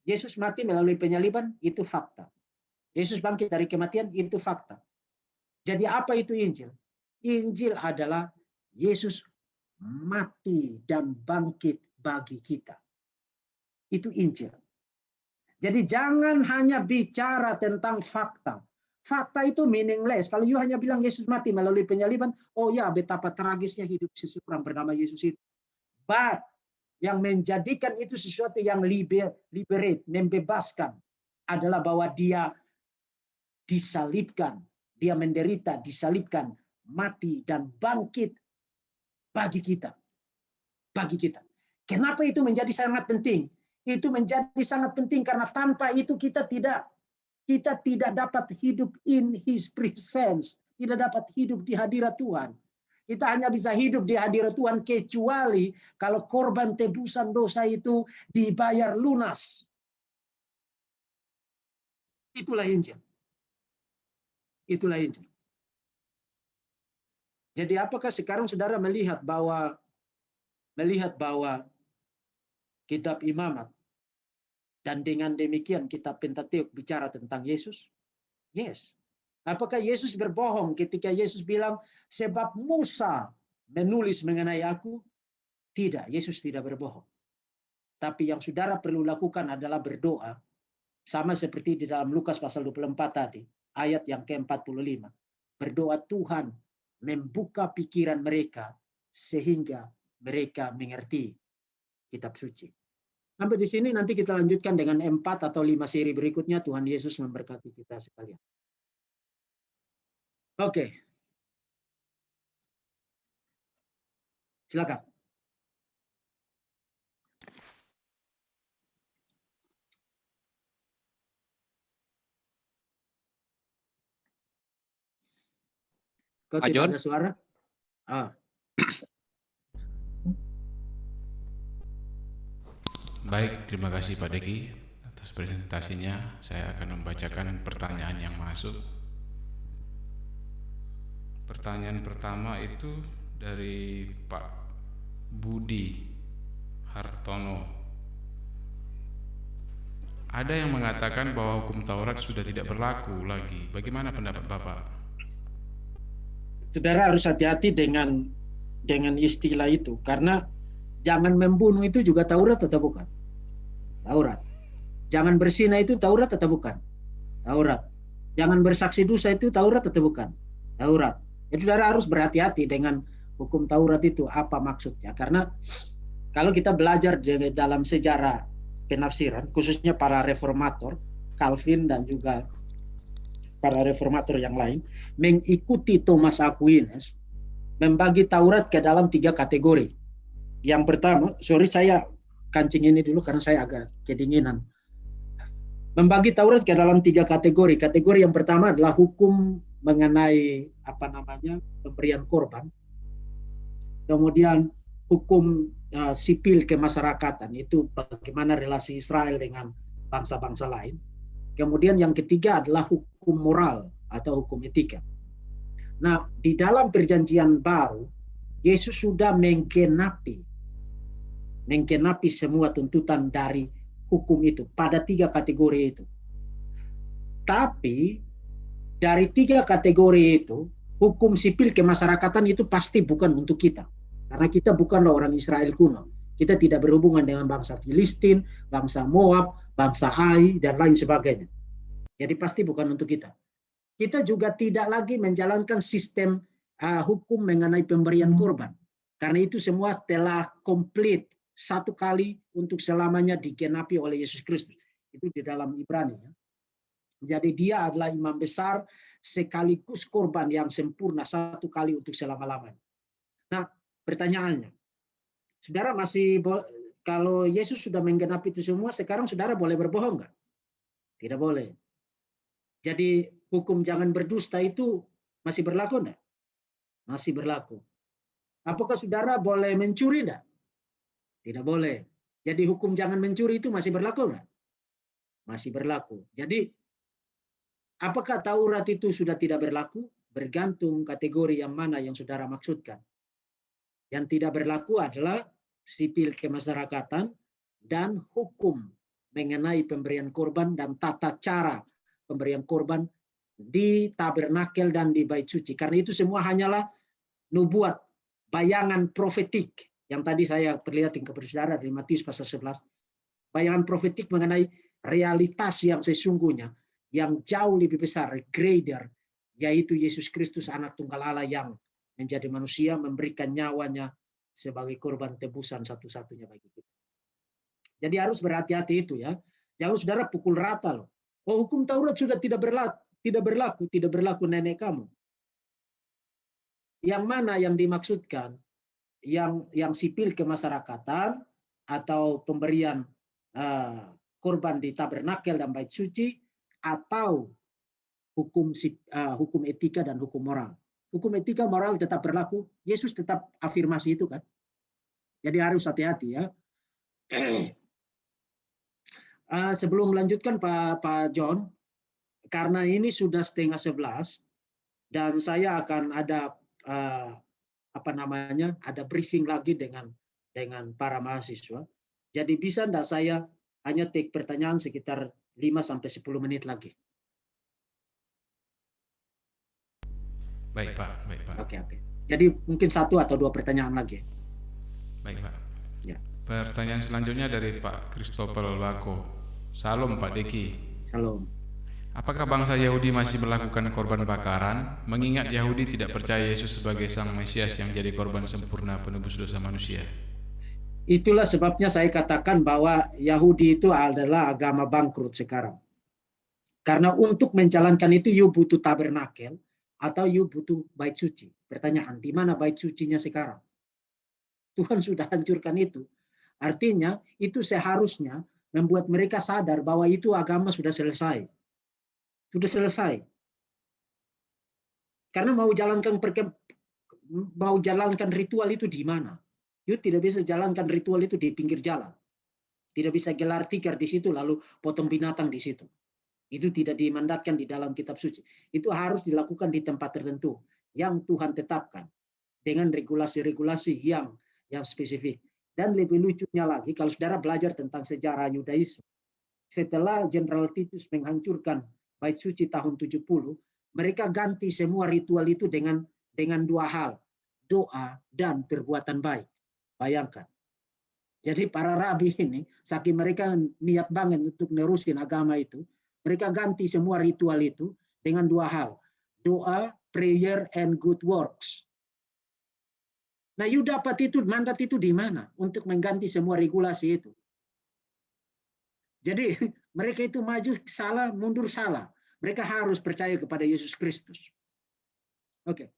Yesus mati melalui penyaliban, itu fakta. Yesus bangkit dari kematian, itu fakta. Jadi apa itu Injil? Injil adalah Yesus mati dan bangkit bagi kita. Itu Injil. Jadi jangan hanya bicara tentang fakta. Fakta itu meaningless. Kalau you hanya bilang Yesus mati melalui penyaliban, oh ya, betapa tragisnya hidup seseorang bernama Yesus itu. But yang menjadikan itu sesuatu yang liberate, membebaskan, adalah bahwa dia disalibkan, dia menderita, disalibkan, mati, dan bangkit bagi kita. Bagi kita. Kenapa itu menjadi sangat penting? Itu menjadi sangat penting karena tanpa itu kita tidak dapat hidup in His presence, tidak dapat hidup di hadirat Tuhan. Kita hanya bisa hidup di hadirat Tuhan kecuali kalau korban tebusan dosa itu dibayar lunas. Itulah Injil. Itulah Injil. Jadi apakah sekarang saudara melihat bahwa kitab Imamat dan dengan demikian kitab Pentateuk bicara tentang Yesus? Yes. Apakah Yesus berbohong ketika Yesus bilang, sebab Musa menulis mengenai aku? Tidak, Yesus tidak berbohong. Tapi yang saudara perlu lakukan adalah berdoa. Sama seperti di dalam Lukas pasal 24 tadi, ayat yang ke-45. Berdoa Tuhan membuka pikiran mereka sehingga mereka mengerti kitab suci. Sampai di sini nanti kita lanjutkan dengan 4 atau 5 seri berikutnya. Tuhan Yesus memberkati kita sekalian. Oke. Silakan. Kok tidak ada suara? Baik, terima kasih Pak Deki atas presentasinya. Saya akan membacakan pertanyaan yang masuk. Pertanyaan pertama itu dari Pak Budi Hartono. Ada yang mengatakan bahwa hukum Taurat sudah tidak berlaku lagi. Bagaimana pendapat Bapak? Saudara harus hati-hati dengan istilah itu, karena jangan membunuh itu juga Taurat atau bukan? Taurat. Jangan berzina itu Taurat atau bukan? Taurat. Jangan bersaksi dosa itu Taurat atau bukan? Taurat. Jadi saudara harus berhati-hati dengan hukum Taurat itu apa maksudnya. Karena kalau kita belajar dalam sejarah penafsiran, khususnya para reformator, Calvin dan juga para reformator yang lain, mengikuti Thomas Aquinas, membagi Taurat ke dalam 3 kategori. Yang pertama, saya kancing ini dulu karena saya agak kedinginan. Membagi Taurat ke dalam 3 kategori. Kategori yang pertama adalah hukum mengenai pemberian korban. Kemudian hukum sipil kemasyarakatan, itu bagaimana relasi Israel dengan bangsa-bangsa lain. Kemudian yang ketiga adalah hukum moral atau hukum etika. Nah, di dalam perjanjian baru, Yesus sudah menggenapi semua tuntutan dari hukum itu pada 3 kategori itu. Tapi dari 3 kategori itu, hukum sipil kemasyarakatan itu pasti bukan untuk kita. Karena kita bukanlah orang Israel kuno. Kita tidak berhubungan dengan bangsa Filistin, bangsa Moab, bangsa Ai, dan lain sebagainya. Jadi pasti bukan untuk kita. Kita juga tidak lagi menjalankan sistem hukum mengenai pemberian korban. Karena itu semua telah komplit satu kali untuk selamanya digenapi oleh Yesus Kristus. Itu di dalam Ibrani. Jadi dia adalah imam besar sekaligus korban yang sempurna satu kali untuk selama-lamanya. Nah, pertanyaannya, saudara kalau Yesus sudah menggenapi itu semua, sekarang saudara boleh berbohong nggak? Tidak boleh. Jadi hukum jangan berdusta itu masih berlaku enggak? Masih berlaku. Apakah saudara boleh mencuri enggak? Tidak boleh. Jadi hukum jangan mencuri itu masih berlaku enggak? Masih berlaku. Jadi apakah Taurat itu sudah tidak berlaku? Bergantung kategori yang mana yang saudara maksudkan. Yang tidak berlaku adalah sipil kemasyarakatan dan hukum mengenai pemberian korban dan tata cara pemberian korban di tabernakel dan di bait suci. Karena itu semua hanyalah nubuat, bayangan profetik yang tadi saya perlihatkan kepada saudara di Matius pasal 11. Bayangan profetik mengenai realitas yang sesungguhnya, yang jauh lebih besar, greater, yaitu Yesus Kristus anak tunggal Allah yang menjadi manusia, memberikan nyawanya sebagai korban tebusan satu-satunya bagi kita. Jadi harus berhati-hati itu ya. Jangan saudara pukul rata loh. Oh, hukum Taurat sudah tidak berlaku nenek kamu. Yang mana yang dimaksudkan? Yang sipil kemasyarakatan atau pemberian korban di tabernakel dan bait suci, atau hukum etika dan hukum moral. Hukum etika moral tetap berlaku. Yesus tetap afirmasi itu kan. Jadi harus hati-hati ya. Sebelum melanjutkan Pak John, karena ini sudah 10:30 dan saya akan ada ada briefing lagi dengan para mahasiswa. Jadi bisa enggak saya hanya take pertanyaan sekitar 5-10 menit lagi. Baik Pak. Oke. Jadi mungkin 1 atau 2 pertanyaan lagi. Baik Pak. Ya. Pertanyaan selanjutnya dari Pak Christopher Wako. Salam Pak Deki. Shalom. Apakah bangsa Yahudi masih melakukan korban bakaran, mengingat Yahudi tidak percaya Yesus sebagai Sang Mesias yang jadi korban sempurna penebus dosa manusia? Itulah sebabnya saya katakan bahwa Yahudi itu adalah agama bangkrut sekarang. Karena untuk menjalankan itu, you butuh tabernakel atau you butuh bait suci. Pertanyaan, di mana bait sucinya sekarang? Tuhan sudah hancurkan itu. Artinya, itu seharusnya membuat mereka sadar bahwa itu agama sudah selesai. Sudah selesai. Karena mau jalankan ritual itu di mana? You tidak bisa jalankan ritual itu di pinggir jalan. Tidak bisa gelar tikar di situ lalu potong binatang di situ. Itu tidak dimandatkan di dalam kitab suci. Itu harus dilakukan di tempat tertentu yang Tuhan tetapkan dengan regulasi-regulasi yang spesifik. Dan lebih lucunya lagi, kalau saudara belajar tentang sejarah Yudaisme, setelah Jenderal Titus menghancurkan bait suci tahun 70, mereka ganti semua ritual itu dengan 2 hal, doa dan perbuatan baik. Bayangkan. Jadi para rabi ini, saking mereka niat banget untuk nerusin agama itu, mereka ganti semua ritual itu dengan 2 hal, doa, prayer, and good works. Nah, you dapat itu, mandat itu di mana untuk mengganti semua regulasi itu? Jadi mereka itu maju salah, mundur salah. Mereka harus percaya kepada Yesus Kristus. Oke.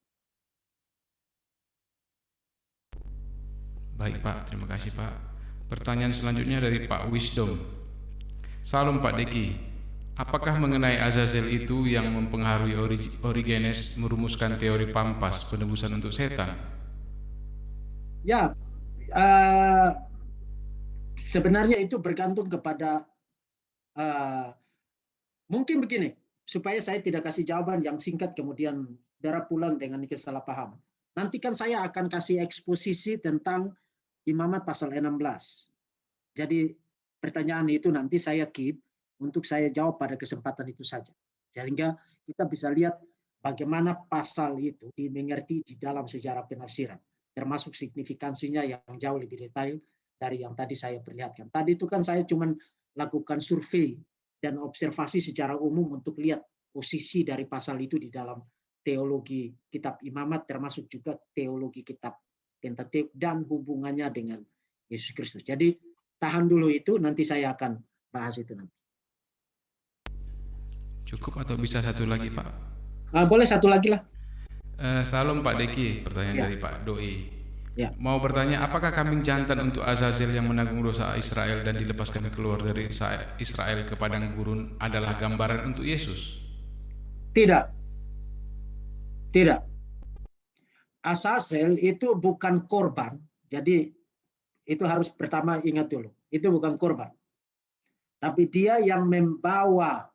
Baik Pak, terima kasih Pak. Pertanyaan selanjutnya dari Pak Wisdom. Salam Pak Deki, apakah mengenai Azazel itu yang mempengaruhi Origenes merumuskan teori pampas penebusan untuk setan? Ya, sebenarnya itu bergantung kepada mungkin begini, supaya saya tidak kasih jawaban yang singkat kemudian darah pulang dengan kesalahpahaman. Nanti kan saya akan kasih eksposisi tentang imamat pasal 16. Jadi pertanyaan itu nanti saya keep untuk saya jawab pada kesempatan itu saja. Sehingga kita bisa lihat bagaimana pasal itu dimengerti di dalam sejarah penafsiran, termasuk signifikansinya yang jauh lebih detail dari yang tadi saya perlihatkan. Tadi itu kan saya cuma lakukan survei dan observasi secara umum untuk lihat posisi dari pasal itu di dalam teologi kitab imamat, termasuk juga teologi kitab Pentateuk dan hubungannya dengan Yesus Kristus. Jadi tahan dulu itu, nanti saya akan bahas itu nanti. Cukup atau bisa satu lagi Pak? Boleh satu lagi lah. Salam Pak Deki, pertanyaan dari Pak Doi. Ya. Mau bertanya, apakah kambing jantan untuk Azazel yang menanggung dosa Israel dan dilepaskan keluar dari Israel ke padang gurun adalah gambaran untuk Yesus? Tidak. Tidak. Azazel itu bukan korban. Jadi itu harus pertama ingat dulu. Itu bukan korban. Tapi dia yang membawa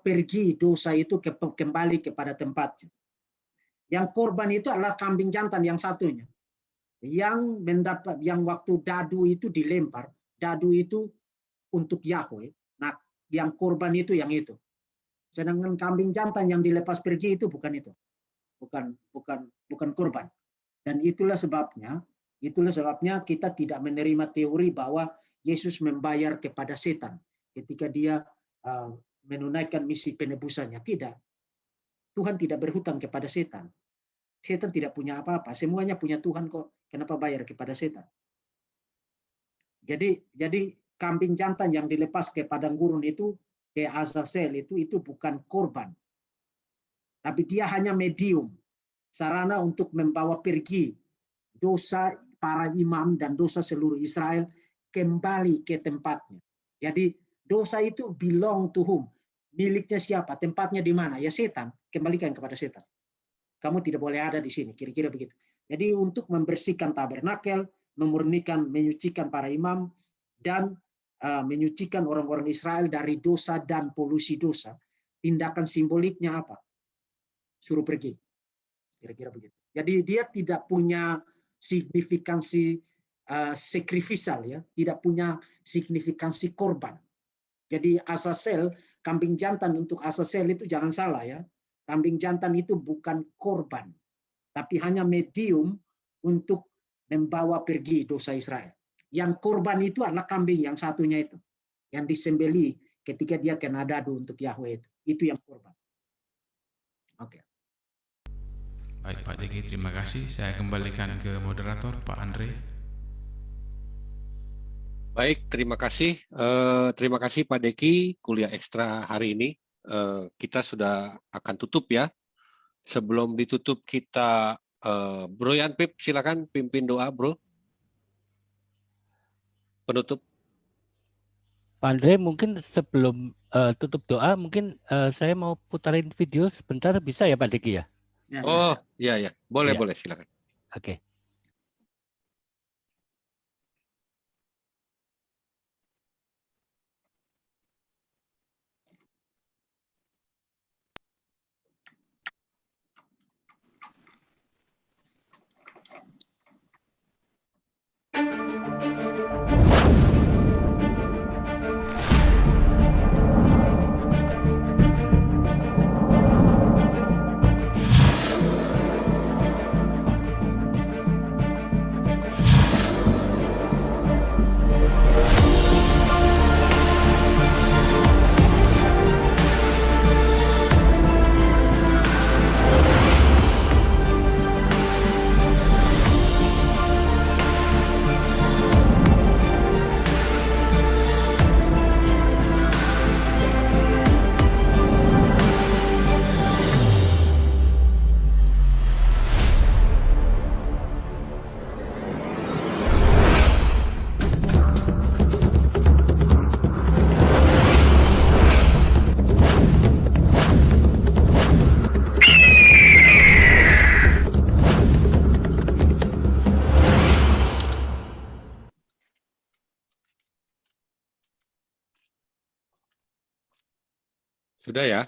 pergi dosa itu kembali kepada tempatnya. Yang korban itu adalah kambing jantan yang satunya. Yang waktu dadu itu dilempar, dadu itu untuk Yahweh. Nah, yang korban itu yang itu. Sedangkan kambing jantan yang dilepas pergi itu bukan itu. Bukan korban. Dan itulah sebabnya kita tidak menerima teori bahwa Yesus membayar kepada setan ketika dia menunaikan misi penebusannya. Tidak. Tuhan tidak berhutang kepada setan. Setan tidak punya apa-apa. Semuanya punya Tuhan kok. Kenapa bayar kepada setan? Jadi kambing jantan yang dilepas ke padang gurun itu, ke Azazel itu bukan korban. Tapi dia hanya medium, sarana untuk membawa pergi dosa para imam dan dosa seluruh Israel kembali ke tempatnya. Jadi dosa itu belong to whom? Miliknya siapa? Tempatnya di mana? Ya setan. Kembalikan kepada setan. Kamu tidak boleh ada di sini. Kira-kira begitu. Jadi untuk membersihkan tabernakel, menyucikan para imam, dan menyucikan orang-orang Israel dari dosa dan polusi dosa. Tindakan simboliknya apa? Suruh pergi. Kira-kira begitu. Jadi dia tidak punya signifikansi sakrifisal, ya, tidak punya signifikansi korban. Jadi Azazel, kambing jantan untuk Azazel itu jangan salah ya. Kambing jantan itu bukan korban, tapi hanya medium untuk membawa pergi dosa Israel. Yang korban itu adalah kambing yang satunya itu, yang disembelih ketika dia kena dadu untuk Yahweh itu yang korban. Oke. Baik Pak Deki, terima kasih. Saya kembalikan ke moderator Pak Andre. Baik, terima kasih. Terima kasih Pak Deki, kuliah ekstra hari ini. Kita sudah akan tutup ya. Sebelum ditutup kita, Bro Yan Pip, silakan pimpin doa, Bro. Penutup. Pak Andre, mungkin sebelum tutup doa, mungkin saya mau putarin video sebentar, bisa ya Pak Deki ya? Oh, ya. Boleh, Ya. silakan. Oke. Sudah ya?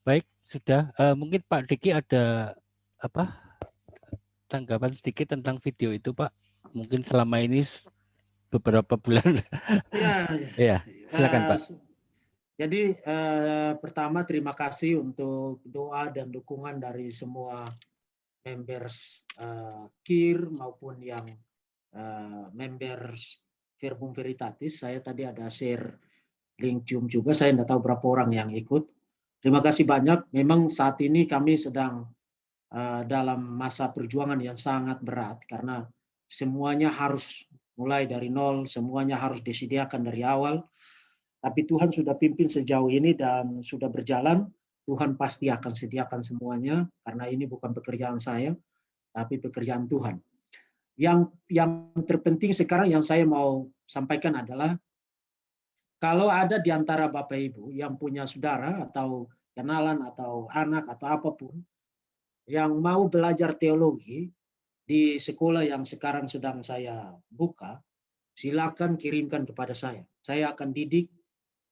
Baik, sudah. Mungkin Pak Diki ada apa tanggapan sedikit tentang video itu, Pak? Mungkin selama ini beberapa bulan. Ya, Ya, silakan Pak. Jadi pertama terima kasih untuk doa dan dukungan dari semua members KIR maupun yang members Verbum Veritatis. Saya tadi ada share link Zoom juga, saya tidak tahu berapa orang yang ikut. Terima kasih banyak. Memang saat ini kami sedang dalam masa perjuangan yang sangat berat karena semuanya harus mulai dari nol, semuanya harus disediakan dari awal. Tapi Tuhan sudah pimpin sejauh ini dan sudah berjalan. Tuhan pasti akan sediakan semuanya karena ini bukan pekerjaan saya, tapi pekerjaan Tuhan. Yang terpenting sekarang yang saya mau sampaikan adalah kalau ada di antara Bapak Ibu yang punya saudara atau kenalan atau anak atau apapun yang mau belajar teologi di sekolah yang sekarang sedang saya buka, silakan kirimkan kepada saya. Saya akan didik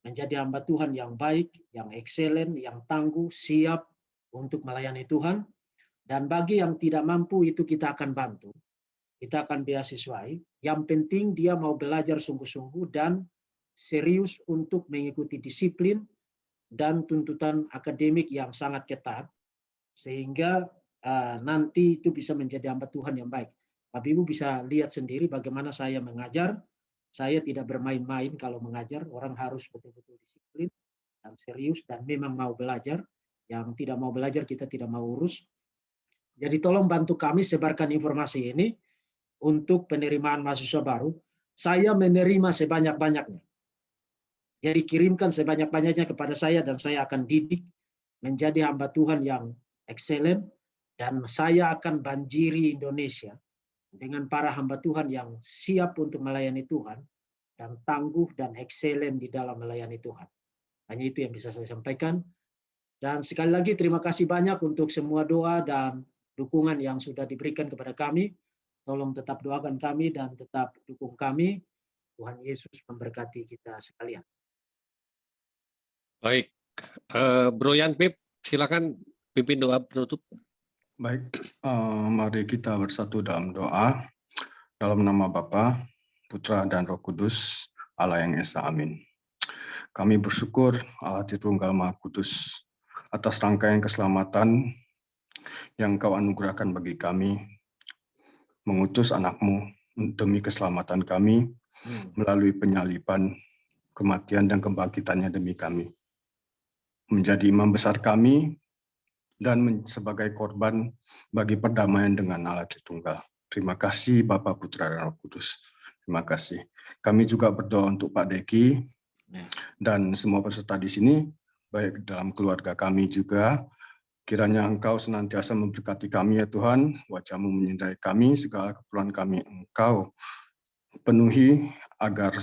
menjadi hamba Tuhan yang baik, yang excellent, yang tangguh, siap untuk melayani Tuhan. Dan bagi yang tidak mampu itu kita akan bantu. Kita akan beasiswai. Yang penting dia mau belajar sungguh-sungguh dan serius untuk mengikuti disiplin dan tuntutan akademik yang sangat ketat. Sehingga nanti itu bisa menjadi hamba Tuhan yang baik. Bapak Ibu bisa lihat sendiri bagaimana saya mengajar. Saya tidak bermain-main kalau mengajar. Orang harus betul-betul disiplin dan serius dan memang mau belajar. Yang tidak mau belajar kita tidak mau urus. Jadi tolong bantu kami sebarkan informasi ini untuk penerimaan mahasiswa baru. Saya menerima sebanyak-banyaknya. Jadi kirimkan sebanyak-banyaknya kepada saya dan saya akan didik menjadi hamba Tuhan yang excellent. Dan saya akan banjiri Indonesia dengan para hamba Tuhan yang siap untuk melayani Tuhan dan tangguh dan excellent di dalam melayani Tuhan. Hanya itu yang bisa saya sampaikan. Dan sekali lagi terima kasih banyak untuk semua doa dan dukungan yang sudah diberikan kepada kami. Tolong tetap doakan kami dan tetap dukung kami. Tuhan Yesus memberkati kita sekalian. Baik, Bro Yan Pip, silakan pimpin doa penutup. Baik, mari kita bersatu dalam doa. Dalam nama Bapa, Putra, dan Roh Kudus, Allah yang Esa, amin. Kami bersyukur Allah Tritunggal Maha Kudus atas rangkaian keselamatan yang Kau anugerahkan bagi kami, mengutus anak-Mu demi keselamatan kami melalui penyaliban, kematian, dan kebangkitannya demi kami. Menjadi imam besar kami dan sebagai korban bagi perdamaian dengan Allah Tritunggal. Terima kasih Bapa, Putra, dan Roh Kudus. Terima kasih. Kami juga berdoa untuk Pak Deki dan semua peserta di sini, baik dalam keluarga kami juga. Kiranya Engkau senantiasa memberkati kami ya Tuhan, wajah-Mu menyinari kami, segala keperluan kami Engkau penuhi, agar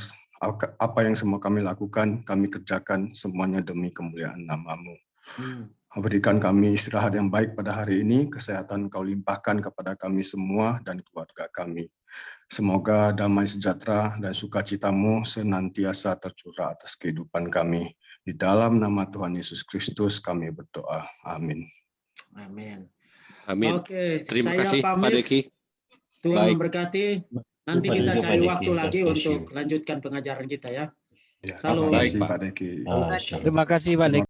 apa yang semua kami lakukan, kami kerjakan semuanya demi kemuliaan nama-Mu. Berikan kami istirahat yang baik pada hari ini, kesehatan Kau limpahkan kepada kami semua dan keluarga kami. Semoga damai sejahtera dan sukacita-Mu senantiasa tercurah atas kehidupan kami. Di dalam nama Tuhan Yesus Kristus kami berdoa. Amin. Amin. Amin. Oke, Terima saya kasih pamit. Pak Deki. Tuhan Baik. memberkati. Nanti Terima kita kasih, cari Pak waktu Deki. lagi God bless untuk you. lanjutkan pengajaran kita ya. Ya, Salam. terima kasih Baik, Pak. Pak Deki. Shalom. Terima kasih Pak Deki.